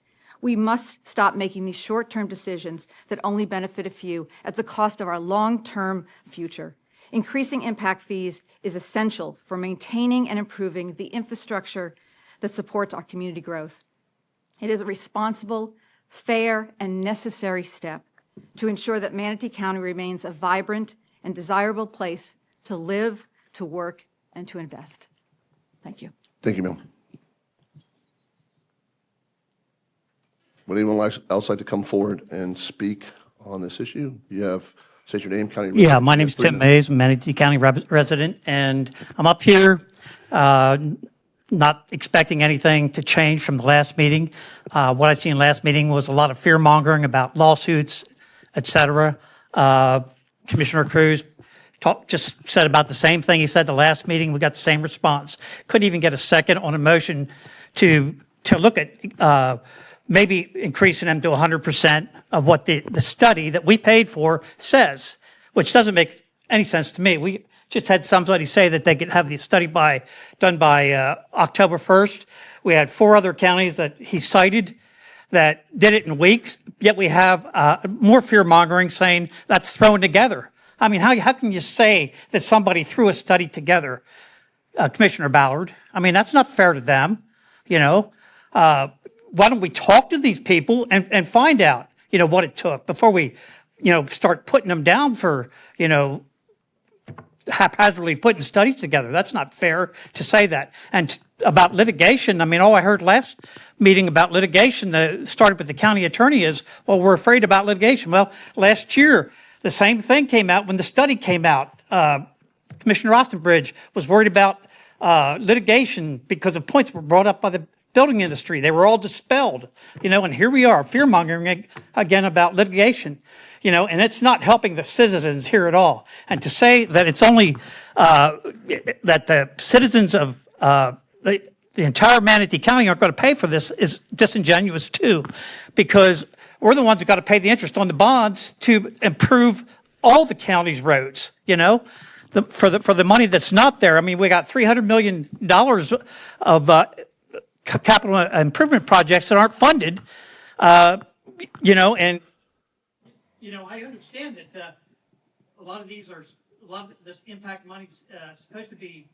We must stop making these short-term decisions that only benefit a few at the cost of our long-term future. Increasing impact fees is essential for maintaining and improving the infrastructure that supports our community growth. It is a responsible, fair, and necessary step to ensure that Manatee County remains a vibrant and desirable place to live, to work, and to invest. Thank you. Thank you, ma'am. Would anyone else like to come forward and speak on this issue? You have, state your name, county. Yeah, my name is Tim Mays, I'm a Manatee County resident, and I'm up here not expecting anything to change from the last meeting. What I seen last meeting was a lot of fear mongering about lawsuits, et cetera. Commissioner Cruz just said about the same thing he said the last meeting. We got the same response. Couldn't even get a second on a motion to look at maybe increasing them to 100% of what the study that we paid for says, which doesn't make any sense to me. We just had somebody say that they could have the study done by October 1st. We had 4 other counties that he cited that did it in weeks, yet we have more fear-mongering saying that's thrown together. I mean, how can you say that somebody threw a study together, Commissioner Ballard? I mean, that's not fair to them, you know. why don't we talk to these people and find out, what it took before we, start putting them down for, haphazardly putting studies together. That's not fair to say that. And about litigation, all I heard last meeting about litigation that started with the county attorney is, well, we're afraid about litigation. Well, last year, the same thing came out when the study came out. Commissioner Ostenbridge was worried about litigation because of points were brought up by the building industry. They were all dispelled, and here we are fear-mongering again about litigation, and it's not helping the citizens here at all. And to say that it's only that the citizens of the entire Manatee County aren't going to pay for this is disingenuous too, because we're the ones that got to pay the interest on the bonds to improve all the county's roads, for the money that's not there. we got $300 million of capital improvement projects that aren't funded, and I understand that a lot of this impact money's supposed to be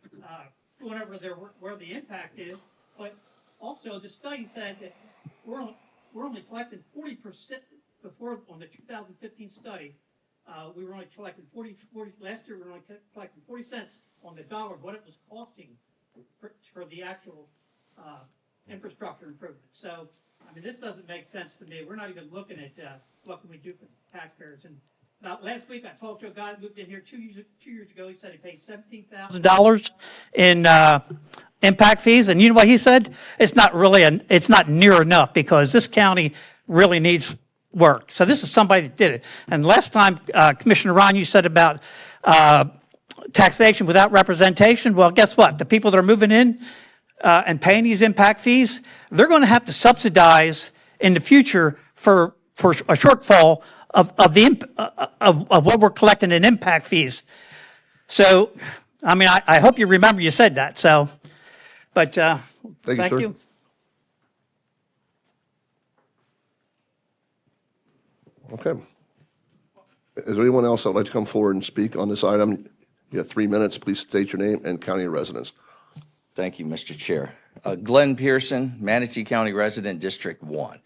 going over there where the impact is, but also the study said that we're only collecting 40% before on the 2015 study. We were only collecting 40 last year. We were only collecting 40 cents on the dollar of what it was costing for the actual infrastructure improvement. So, this doesn't make sense to me. We're not even looking at what can we do for the taxpayers. And about last week, I talked to a guy who moved in here 2 years ago. He said he paid $17,000 in impact fees, and you know what he said? It's not near enough because this county really needs work. So this is somebody that did it. And last time, Commissioner Ron, you said about taxation without representation. Well, guess what? The people that are moving in and paying these impact fees, they're going to have to subsidize in the future for a shortfall of what we're collecting in impact fees. So, I hope you remember you said that. So, but thank you. Okay. Is there anyone else that would like to come forward and speak on this item? You have 3 minutes. Please state your name and county of residence. Thank you, Mr. Chair. Glenn Pearson, Manatee County resident, District 1.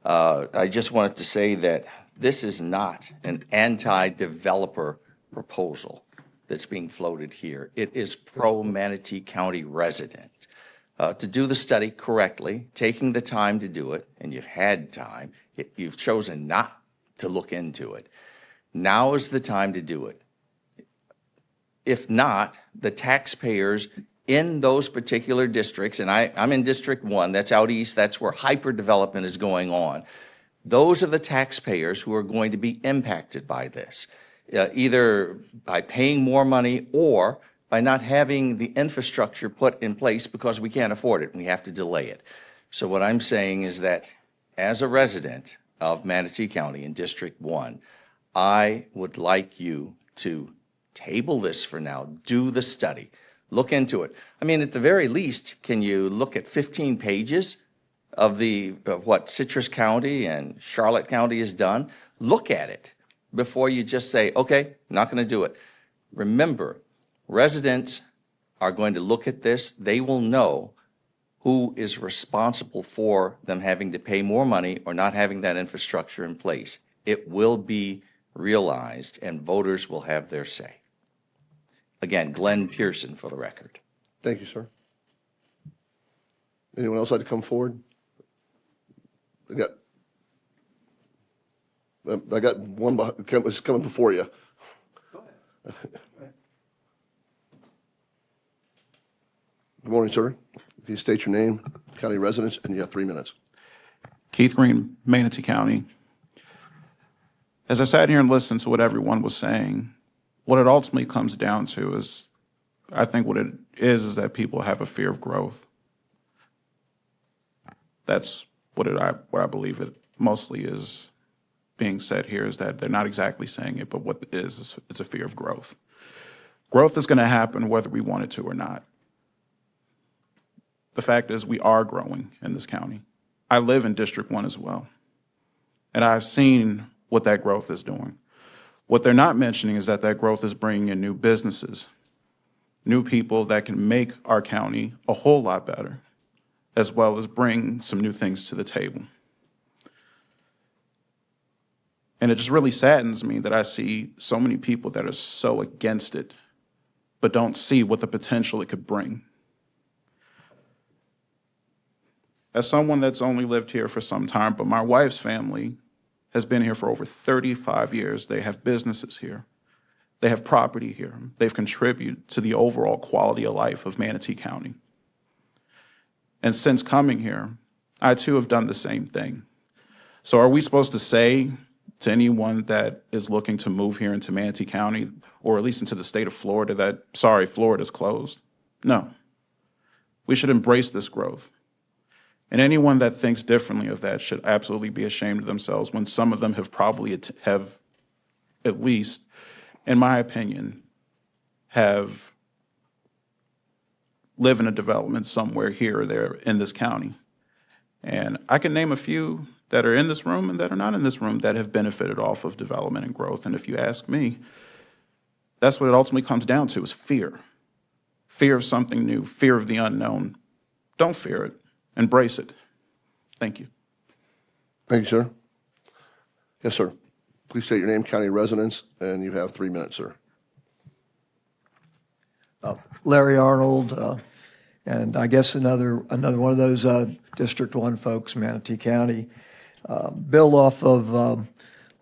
I just wanted to say that this is not an anti-developer proposal that's being floated here. It is pro-Manatee County resident. To do the study correctly, taking the time to do it, and you've had time, you've chosen not to look into it. Now is the time to do it. If not, the taxpayers in those particular districts, and I'm in District 1, that's out east, that's where hyper-development is going on. Those are the taxpayers who are going to be impacted by this, either by paying more money or by not having the infrastructure put in place because we can't afford it and we have to delay it. So what I'm saying is that as a resident of Manatee County in District 1, I would like you to table this for now, do the study, look into it. At the very least, can you look at 15 pages of what Citrus County and Charlotte County has done? Look at it before you just say, okay, not going to do it. Remember, residents are going to look at this. They will know who is responsible for them having to pay more money or not having that infrastructure in place. It will be realized and voters will have their say. Again, Glenn Pearson for the record. Thank you, sir. Anyone else like to come forward? I got one coming before you. Go ahead. Good morning, sir. Can you state your name, county residence, and you have 3 minutes. Keith Green, Manatee County. As I sat here and listened to what everyone was saying, what it ultimately comes down to is, I think what it is that people have a fear of growth. That's what I believe it mostly is being said here, is that they're not exactly saying it, but what it is it's a fear of growth. Growth is going to happen whether we want it to or not. The fact is we are growing in this county. I live in District 1 as well, and I've seen what that growth is doing. What they're not mentioning is that growth is bringing in new businesses, new people that can make our county a whole lot better. as well as bring some new things to the table. And it just really saddens me that I see so many people that are so against it, but don't see what the potential it could bring. As someone that's only lived here for some time, but my wife's family has been here for over 35 years. They have businesses here. They have property here. They've contributed to the overall quality of life of Manatee County. And since coming here, I too have done the same thing. So are we supposed to say to anyone that is looking to move here into Manatee County, or at least into the state of Florida, that, sorry, Florida's closed? No. We should embrace this growth. And anyone that thinks differently of that should absolutely be ashamed of themselves when some of them have probably have, at least, in my opinion, have lived in a development somewhere here or there in this county. And I can name a few that are in this room and that are not in this room that have benefited off of development and growth. And if you ask me, that's what it ultimately comes down to, is fear. Fear of something new, fear of the unknown. Don't fear it. Embrace it. Thank you. Thank you, sir. Yes, sir. Please state your name, county residence, and you have 3 minutes, sir. Larry Arnold, and I guess another one of those District 1 folks, Manatee County. Build off of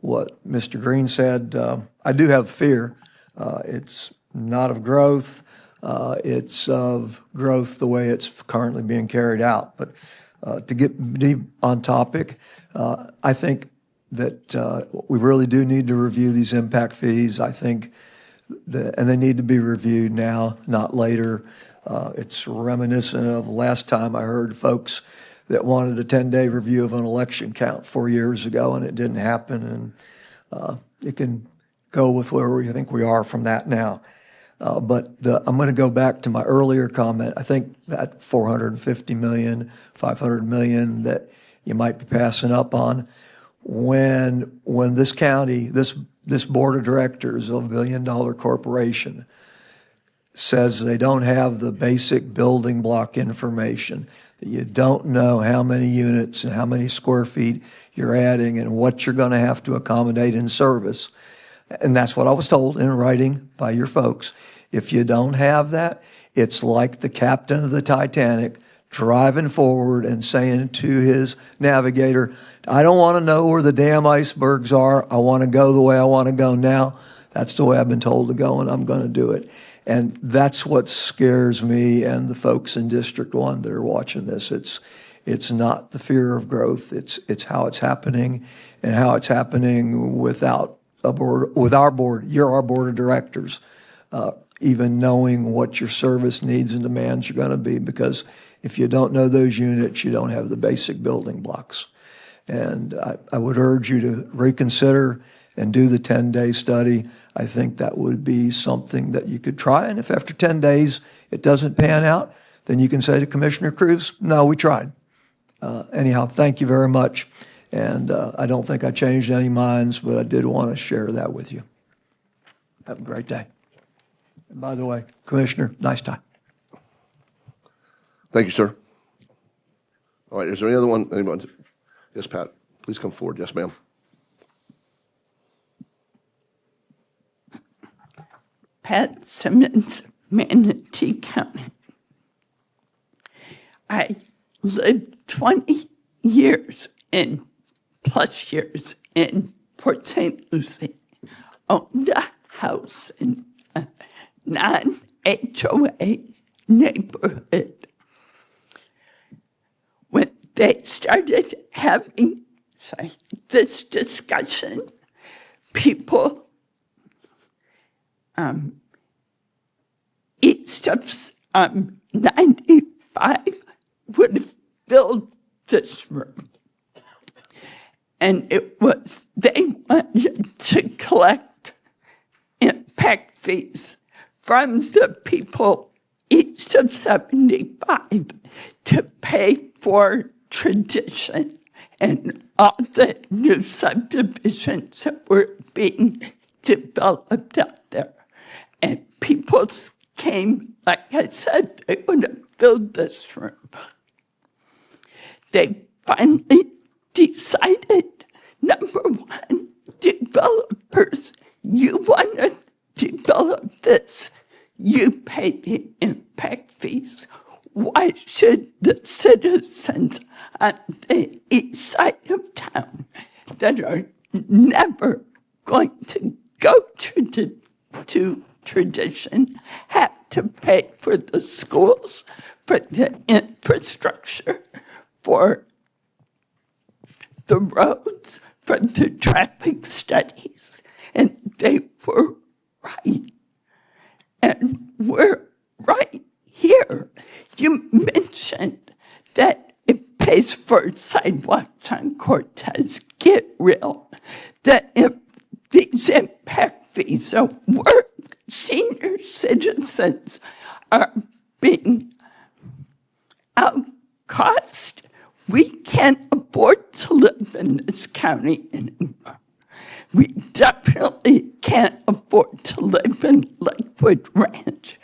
what Mr. Green said, I do have fear. It's not of growth. It's of growth the way it's currently being carried out. But to get deep on topic, I think that we really do need to review these impact fees. I think and they need to be reviewed now, not later. It's reminiscent of last time I heard folks that wanted a 10-day review of an election count 4 years ago, and it didn't happen. And it can go with where we think we are from that now. But I'm going to go back to my earlier comment. I think that $450 million, $500 million that you might be passing up on, when this county, this board of directors of a $1 billion corporation says they don't have the basic building block information, that you don't know how many units and how many square feet you're adding and what you're going to have to accommodate in service. And that's what I was told in writing by your folks. If you don't have that, it's like the captain of the Titanic driving forward and saying to his navigator, I don't want to know where the damn icebergs are. I want to go the way I want to go now. That's the way I've been told to go, and I'm going to do it. And that's what scares me and the folks in District 1 that are watching this. It's not the fear of growth. It's how it's happening, and how it's happening without a board, with our board. You're our board of directors, even knowing what your service needs and demands are going to be, because if you don't know those units, you don't have the basic building blocks. And I would urge you to reconsider and do the 10-day study. I think that would be something that you could try. And if after 10 days it doesn't pan out, then you can say to Commissioner Cruz, no, we tried. Anyhow, thank you very much. And I don't think I changed any minds, but I did want to share that with you. Have a great day. And by the way, Commissioner, nice tie. Thank you, sir. All right, is there any other one? Anyone? Yes, Pat, please come forward. Yes, ma'am. Pat Simmons, Manatee County. I lived 20 years plus years in Port St. Lucie, owned a house in a non-HOA neighborhood. When they started having this discussion, people east of 95 would have filled this room. And it was, they wanted to collect impact fees from the people east of 75 to pay for tradition and all the new subdivisions that were being developed out there. And people came, like I said, they would have filled this room. they finally decided, number one, developers, you want to develop this, you pay the impact fees. Why should the citizens on the east side of town that are never going to go to tradition have to pay for the schools, for the infrastructure, for the roads, for the traffic studies? And they were right. And we're right here. You mentioned that it pays for sidewalks on Cortez. Get real. That if these impact fees are work, senior citizens are being outcost. We can't afford to live in this county anymore. We definitely can't afford to live in Lakewood Ranch.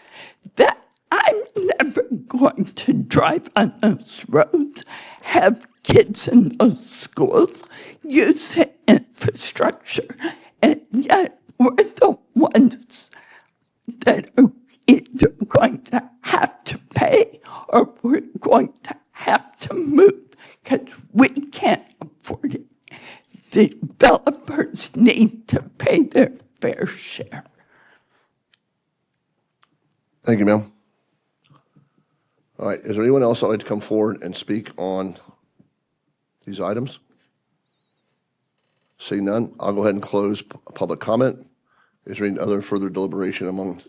That I'm never going to drive on those roads, have kids in those schools, use the infrastructure, and yet we're the ones that are either going to have to pay or we're going to have to move because we can't afford it. The developers need to pay their fair share. Thank you, ma'am. All right, is there anyone else that'd like to come forward and speak on these items? Seeing none, I'll go ahead and close public comment. Is there any other further deliberation among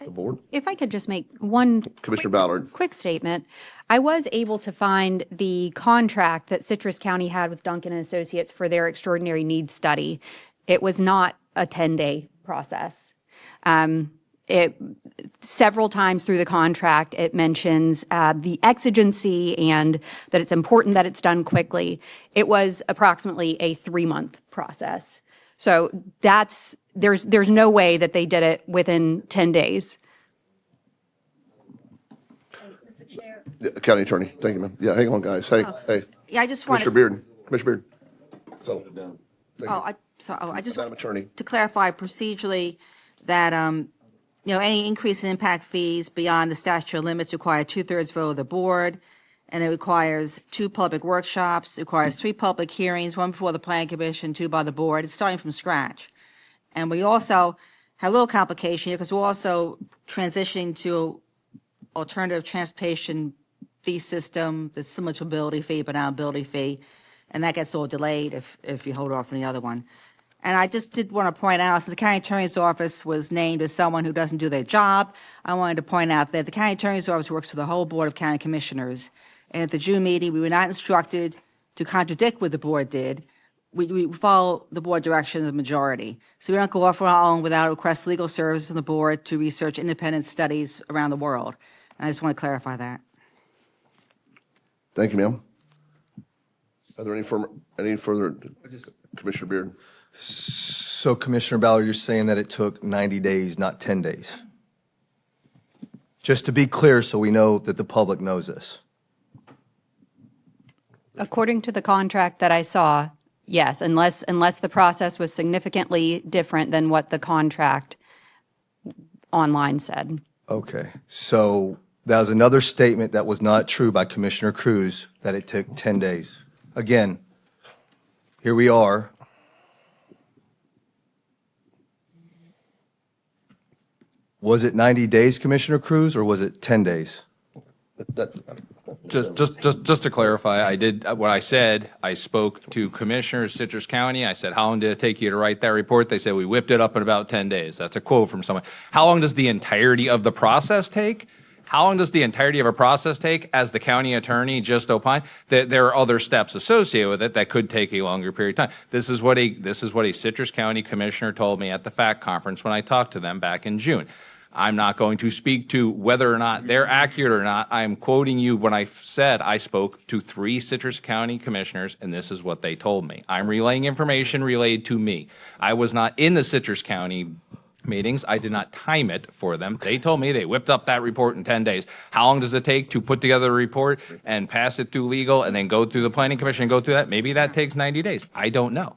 the board? If I could just make one Commissioner Ballard. quick statement. I was able to find the contract that Citrus County had with Duncan and Associates for their extraordinary needs study. It was not a 10-day process. Several times through the contract, it mentions the exigency and that it's important that it's done quickly. It was approximately a 3-month process. So there's no way that they did it within 10 days. Yeah, County Attorney, thank you, ma'am. Yeah, hang on, guys. Hey. Yeah, I just wanted. Commissioner Beard. Settle down. I just Madam Attorney. to clarify procedurally that, any increase in impact fees beyond the statutory limits require 2/3 vote of the board, and it requires 2 public workshops, it requires 3 public hearings, 1 before the Planning Commission, 2 by the board. It's starting from scratch. And we also have a little complication here because we're also transitioning to alternative transportation fee system that's similar to ability fee, but not ability fee. And that gets a little delayed if you hold off on the other one. And I just did want to point out, since the county attorney's office was named as someone who doesn't do their job, I wanted to point out that the county attorney's office works for the whole board of county commissioners. And at the June meeting, we were not instructed to contradict what the board did. We follow the board direction of the majority. So we don't go off on our own without a request legal services on the board to research independent studies around the world. And I just want to clarify that. Thank you, ma'am. Are there any further, Commissioner Beard? So Commissioner Ballard, you're saying that it took 90 days, not 10 days? Just to be clear, so we know that the public knows this. According to the contract that I saw, yes, unless the process was significantly different than what the contract online said. Okay, so that was another statement that was not true by Commissioner Cruz, that it took 10 days. Again, here we are. Was it 90 days, Commissioner Cruz, or was it 10 days? Just to clarify, I did what I said. I spoke to Commissioners Citrus County. I said, how long did it take you to write that report? They said, we whipped it up in about 10 days. That's a quote from someone. How long does the entirety of the process take? How long does the entirety of a process take? As the county attorney just opined, that there are other steps associated with it that could take a longer period of time. This is what a Citrus County commissioner told me at the FACT conference when I talked to them back in June. I'm not going to speak to whether or not they're accurate or not. I'm quoting you when I said I spoke to 3 Citrus County commissioners, and this is what they told me. I'm relaying information relayed to me. I was not in the Citrus County meetings. I did not time it for them. They told me they whipped up that report in 10 days. How long does it take to put together a report and pass it through legal and then go through the planning commission and go through that? Maybe that takes 90 days. I don't know.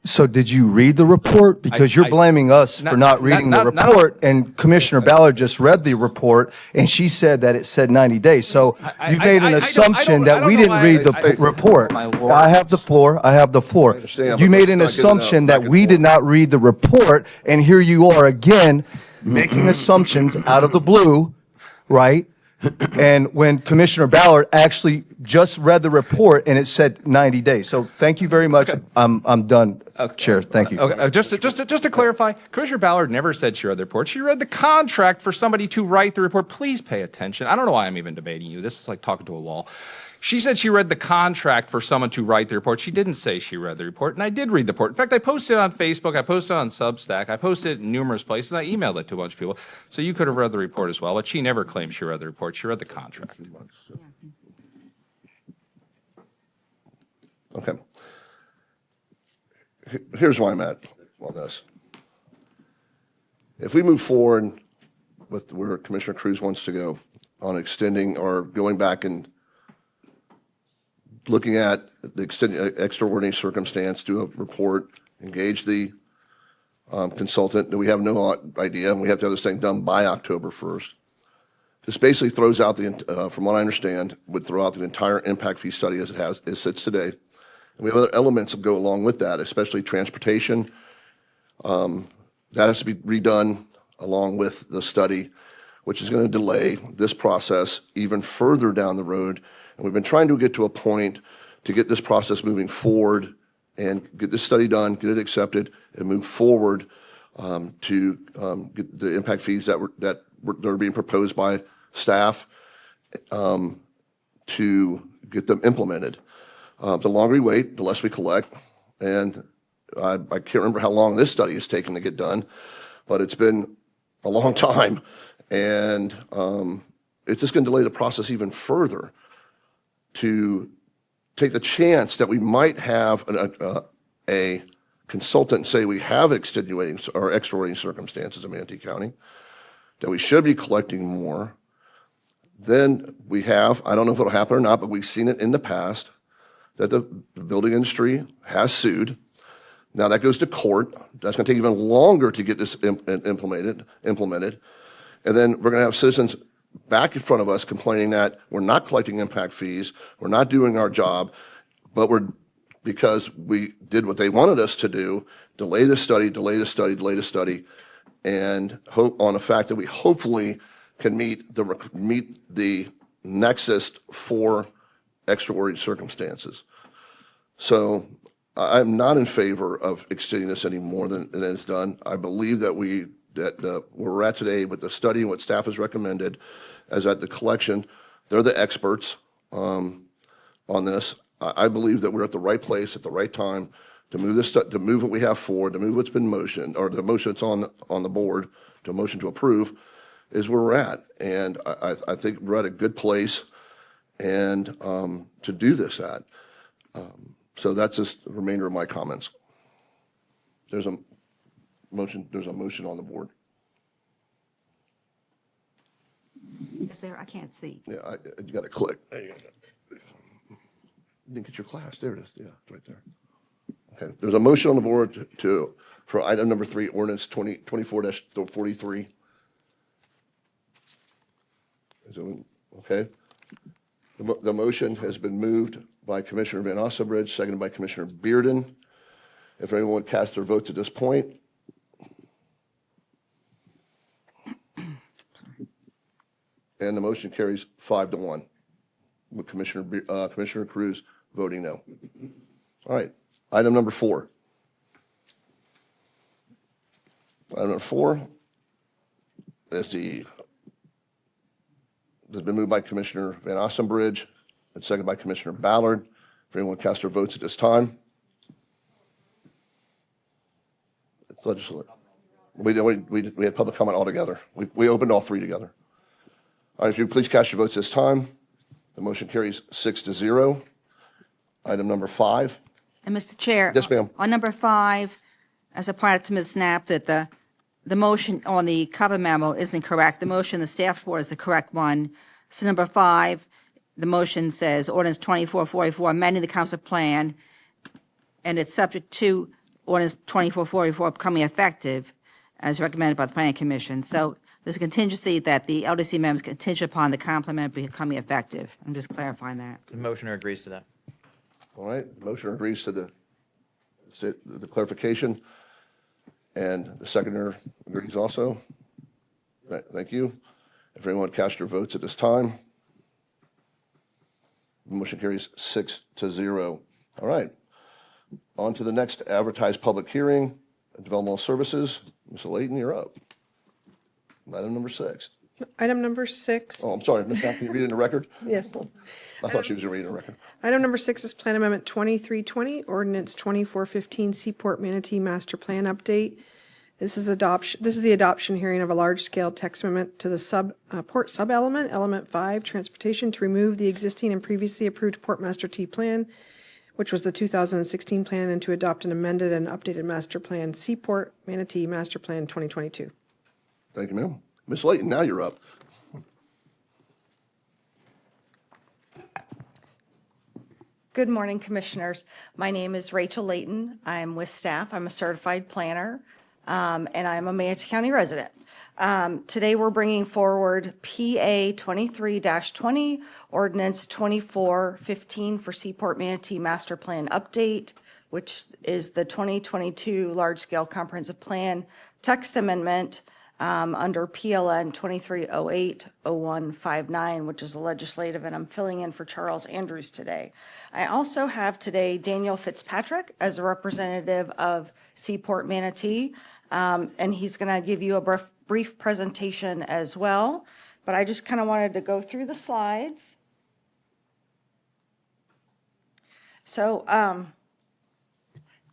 So did you read the report? Because you're blaming us for not reading the report, and Commissioner Ballard just read the report, and she said that it said 90 days. So you made an assumption that we didn't read the report. I have the floor. I have the floor. You made an assumption that we did not read the report, and here you are again making assumptions out of the blue, right? And when Commissioner Ballard actually just read the report and it said 90 days. So thank you very much. I'm done, Chair. Thank you. Okay, just to clarify, Commissioner Ballard never said she read the report. She read the contract for somebody to write the report. Please pay attention. I don't know why I'm even debating you. This is like talking to a wall. She said she read the contract for someone to write the report. She didn't say she read the report, and I did read the report. In fact, I posted it on Facebook. I posted it on Substack. I posted it in numerous places. I emailed it to a bunch of people. So you could have read the report as well, but she never claimed she read the report. She read the contract. Okay. Here's why I'm at on this. If we move forward with where Commissioner Cruz wants to go on extending or going back and looking at the extraordinary circumstance, do a report, engage the consultant that we have no idea, and we have to have this thing done by October 1st. This basically throws out the, from what I understand, would throw out the entire impact fee study as it sits today. And we have other elements that go along with that, especially transportation. That has to be redone along with the study, which is going to delay this process even further down the road. And we've been trying to get to a point to get this process moving forward and get this study done, get it accepted, and move forward to get the impact fees that are being proposed by staff to get them implemented. The longer we wait, the less we collect. And I can't remember how long this study has taken to get done, but it's been a long time. And it's just going to delay the process even further to take the chance that we might have a consultant say we have extenuating or extraordinary circumstances in Manatee County, that we should be collecting more. Then we have, I don't know if it'll happen or not, but we've seen it in the past, that the building industry has sued. Now that goes to court. That's going to take even longer to get this implemented. And then we're going to have citizens back in front of us complaining that we're not collecting impact fees, we're not doing our job, but because we did what they wanted us to do, delay the study, and hope on the fact that we hopefully can meet the nexus for extraordinary circumstances. So I'm not in favor of extending this any more than it is done. I believe that where we're at today with the study and what staff has recommended as at the collection, they're the experts on this. I believe that we're at the right place at the right time to move this to move what we have forward, to move what's been motioned, or the motion that's on the board, to a motion to approve, is where we're at. And I think we're at a good place and to do this at. So that's just the remainder of my comments. There's a motion on the board. Is there? I can't see. Yeah, you got to click. There you go. You didn't get your class. There it is. Yeah, it's right there. Okay. There's a motion on the board for item number 3, ordinance 24-43. Okay. The motion has been moved by Commissioner Van Ossenbridge, seconded by Commissioner Bearden. If anyone would cast their votes at this point. And the motion carries 5-1, with Commissioner Cruz voting no. All right, item number 4. Item number 4 has been moved by Commissioner Van Ossenbridge and seconded by Commissioner Ballard. If anyone would cast their votes at this time. It's legislative. We had public comment altogether. We opened all 3 together. All right, if you please cast your votes this time. The motion carries 6-0. Item number 5. And Mr. Chair. Yes, ma'am. On number 5, as I pointed out to Ms. Knapp, that the the motion on the cover memo isn't correct. The motion the staff report is the correct one. So number 5, the motion says ordinance 2444 amending the council plan, and it's subject to ordinance 2444 becoming effective as recommended by the planning commission. So there's a contingency that the LDC amendment is contingent upon the complement becoming effective. I'm just clarifying that. The motioner agrees to that. All right, motioner agrees to the clarification, and the seconder agrees also. Thank you. If anyone cast your votes at this time, the motion carries 6-0. All right, on to the next advertised public hearing, developmental services. Ms. Layton, you're up. Item number 6. Item number 6. Oh, I'm sorry, Ms. Knapp, can you read it in the record? Yes. I thought she was reading the record. Item number 6 is Plan Amendment 2320, Ordinance 2415, Seaport Manatee Master Plan Update. This is the adoption hearing of a large-scale text amendment to the port sub-element, Element 5, Transportation, to remove the existing and previously approved Port Master T Plan, which was the 2016 plan, and to adopt an amended and updated Master Plan, Seaport Manatee Master Plan 2022. Thank you, ma'am. Ms. Layton, now you're up. Good morning, Commissioners. My name is Rachel Layton. I'm with staff. I'm a certified planner, and I'm a Manatee County resident. Today, we're bringing forward PA 23-20, Ordinance 2415 for Seaport Manatee Master Plan Update, which is the 2022 Large-Scale Comprehensive Plan Text Amendment under PLN 2308-0159, which is a legislative, and I'm filling in for Charles Andrews today. I also have today Daniel Fitzpatrick as a representative of Seaport Manatee, and he's going to give you a brief presentation as well, but I just kind of wanted to go through the slides. So,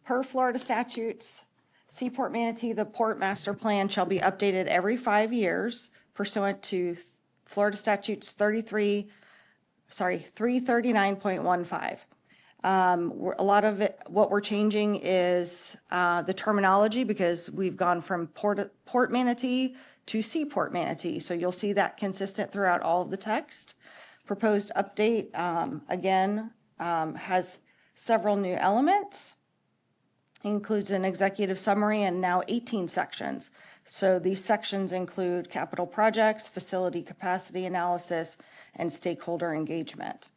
per Florida statutes, Seaport Manatee, the Port Master Plan shall be updated every 5 years pursuant to Florida Statutes 339.15. A lot of it, what we're changing is the terminology, because we've gone from Port Manatee to Seaport Manatee. So you'll see that consistent throughout all of the text. Proposed update, again, has several new elements. Includes an executive summary and now 18 sections. So these sections include capital projects, facility capacity analysis, and stakeholder engagement.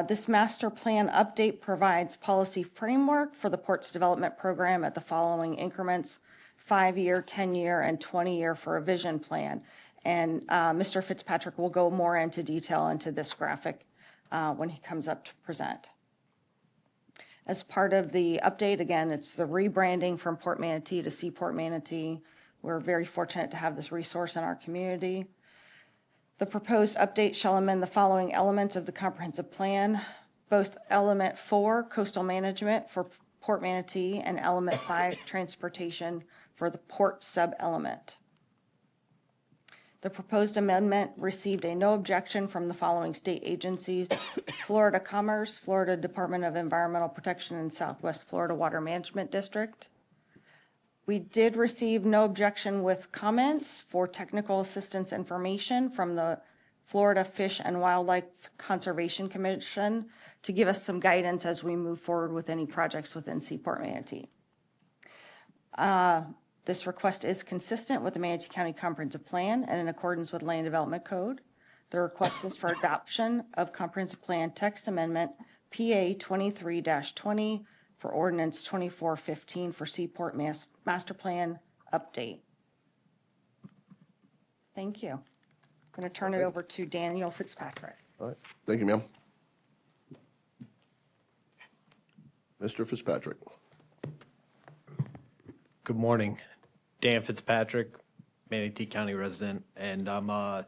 This master plan update provides policy framework for the port's development program at the following increments: 5-year, 10-year, and 20-year for a vision plan. And Mr. Fitzpatrick will go more into detail into this graphic when he comes up to present. As part of the update, again, it's the rebranding from Port Manatee to Seaport Manatee. We're very fortunate to have this resource in our community. The proposed update shall amend the following elements of the comprehensive plan: both Element 4, Coastal Management for Port Manatee, and Element 5, Transportation for the port sub-element. The proposed amendment received a no objection from the following state agencies: Florida Commerce, Florida Department of Environmental Protection, and Southwest Florida Water Management District. We did receive no objection with comments for technical assistance information from the Florida Fish and Wildlife Conservation Commission to give us some guidance as we move forward with any projects within Seaport Manatee. This request is consistent with the Manatee County Comprehensive Plan and in accordance with Land Development Code. The request is for adoption of Comprehensive Plan Text Amendment PA 23-20 for Ordinance 2415 for Seaport Master Plan Update. Thank you. I'm going to turn it over to Daniel Fitzpatrick. All right. Thank you, ma'am. Mr. Fitzpatrick. Good morning. Dan Fitzpatrick, Manatee County resident, and I'm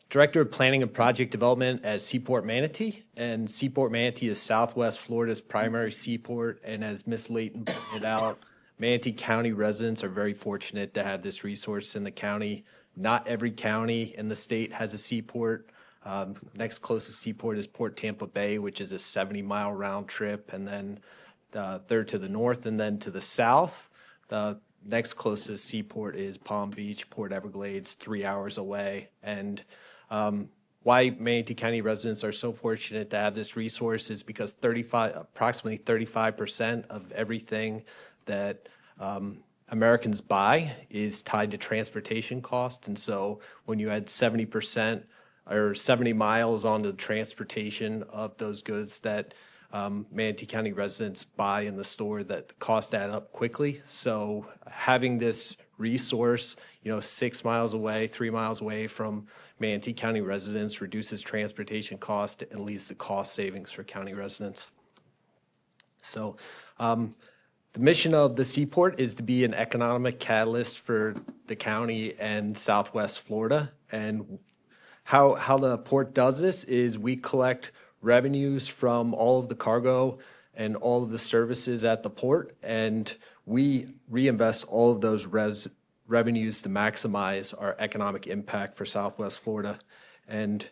Director of Planning and Project Development at Seaport Manatee. And Seaport Manatee is Southwest Florida's primary seaport. And as Ms. Layton pointed out, Manatee County residents are very fortunate to have this resource in the county. Not every county in the state has a seaport. Next closest seaport is Port Tampa Bay, which is a 70-mile round trip. And then third to the north and then to the south. next closest seaport is Palm Beach, Port Everglades, 3 hours away. And why Manatee County residents are so fortunate to have this resource is because approximately 35% of everything that Americans buy is tied to transportation cost. And so when you add 70% or 70 miles onto the transportation of those goods that Manatee County residents buy in the store, that the cost add up quickly. So having this resource, 6 miles away, 3 miles away from Manatee County residents reduces transportation cost and leads to cost savings for county residents. So the mission of the seaport is to be an economic catalyst for the county and Southwest Florida. And how the port does this is we collect revenues from all of the cargo and all of the services at the port, and we reinvest all of those revenues to maximize our economic impact for Southwest Florida. And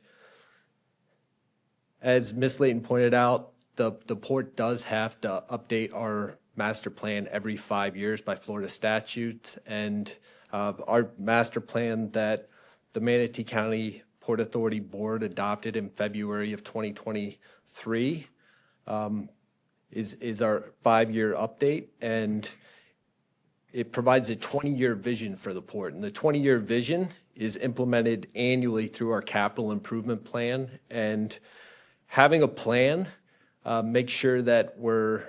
as Ms. Layton pointed out, the port does have to update our master plan every 5 years by Florida statute. And our master plan that the Manatee County Port Authority Board adopted in February of 2023 is our 5-year update, and it provides a 20-year vision for the port. And the 20-year vision is implemented annually through our capital improvement plan. And having a plan makes sure that we're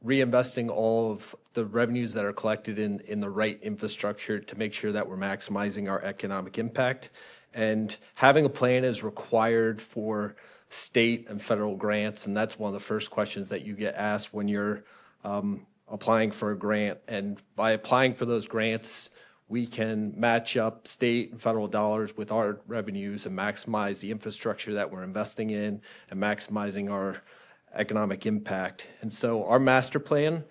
reinvesting all of the revenues that are collected in the right infrastructure to make sure that we're maximizing our economic impact. And having a plan is required for state and federal grants, and that's one of the first questions that you get asked when you're applying for a grant. And by applying for those grants, we can match up state and federal dollars with our revenues and maximize the infrastructure that we're investing in and maximizing our economic impact. And so our master plan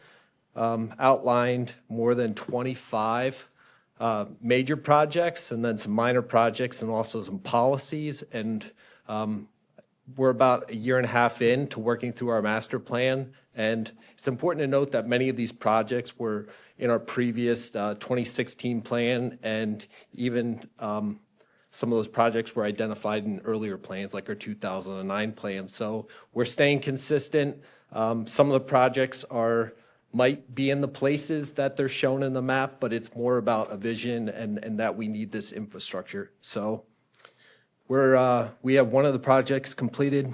outlined more than 25 major projects and then some minor projects and also some policies. And we're about 1.5 years into working through our master plan. And it's important to note that many of these projects were in our previous 2016 plan, and even some of those projects were identified in earlier plans, like our 2009 plan. So we're staying consistent. Some of the projects might be in the places that they're shown in the map, but it's more about a vision and that we need this infrastructure. So we have one of the projects completed,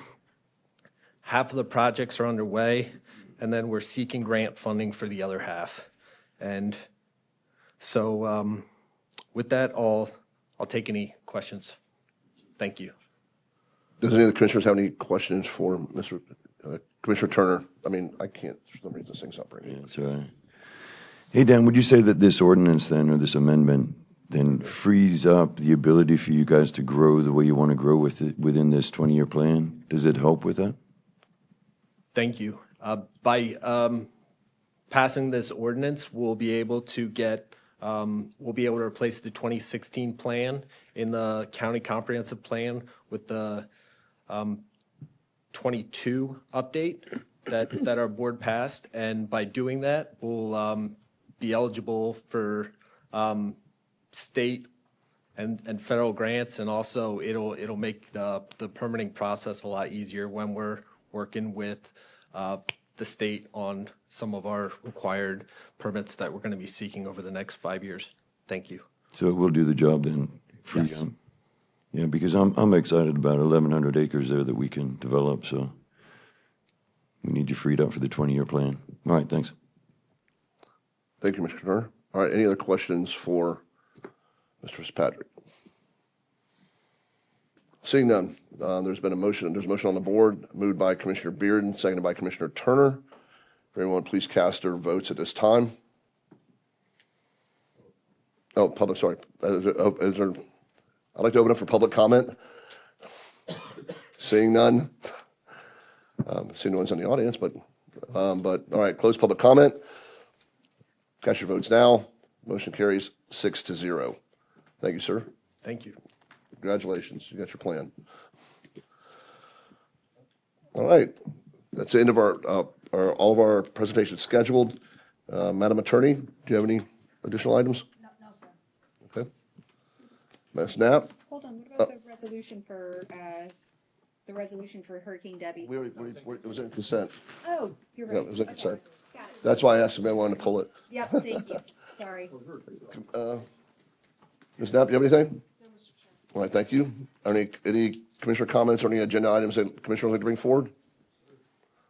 half of the projects are underway, and then we're seeking grant funding for the other half. And so with that, I'll take any questions. Thank you. Does any of the commissioners have any questions for Mr. Commissioner Turner? I mean, I can't, for some reason, this thing's not bringing. That's all right. Hey, Dan, would you say that this ordinance then, or this amendment, then frees up the ability for you guys to grow the way you want to grow within this 20-year plan? Does it help with that? Thank you. By passing this ordinance, we'll be able to replace the 2016 plan in the county comprehensive plan with the 22 update that our board passed. And by doing that, we'll be eligible for state and federal grants, and also it'll make the permitting process a lot easier when we're working with the state on some of our required permits that we're going to be seeking over the next 5 years. Thank you. So it will do the job then? Yes. Yeah, because I'm excited about 1,100 acres there that we can develop, so we need you freed up for the 20-year plan. All right, thanks. Thank you, Mr. Turner. All right, any other questions for Mr. Fitzpatrick? Seeing none, there's a motion on the board, moved by Commissioner Bearden, seconded by Commissioner Turner. If everyone please cast their votes at this time. Oh, public, sorry. I'd like to open up for public comment. Seeing none. Seeing no one's in the audience, but all right, close public comment. Cast your votes now. Motion carries 6-0. Thank you, sir. Thank you. Congratulations, you got your plan. All right, that's the end of all of our presentations scheduled. Madam Attorney, do you have any additional items? No, sir. Okay. Ms. Knapp? Hold on, what about the resolution for Hurricane Debbie? It was in consent. Oh, you're Yeah, right. it was in Okay. consent. Got it. That's why I asked if anyone wanted to pull it. Yep, thank you. Sorry. Ms. Knapp, you have anything? No, Mr. Chair. All right, thank you. Any commissioner comments or any agenda items that commissioners would like to bring forward?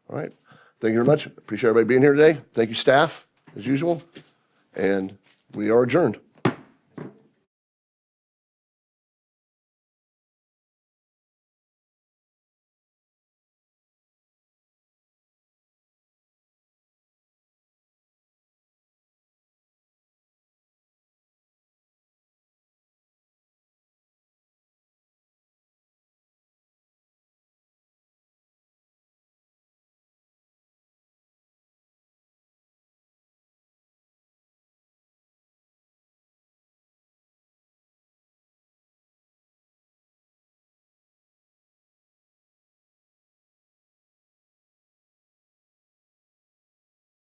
All right. Thank you very much. Appreciate everybody being here today. Thank you, staff, as usual. And we are adjourned.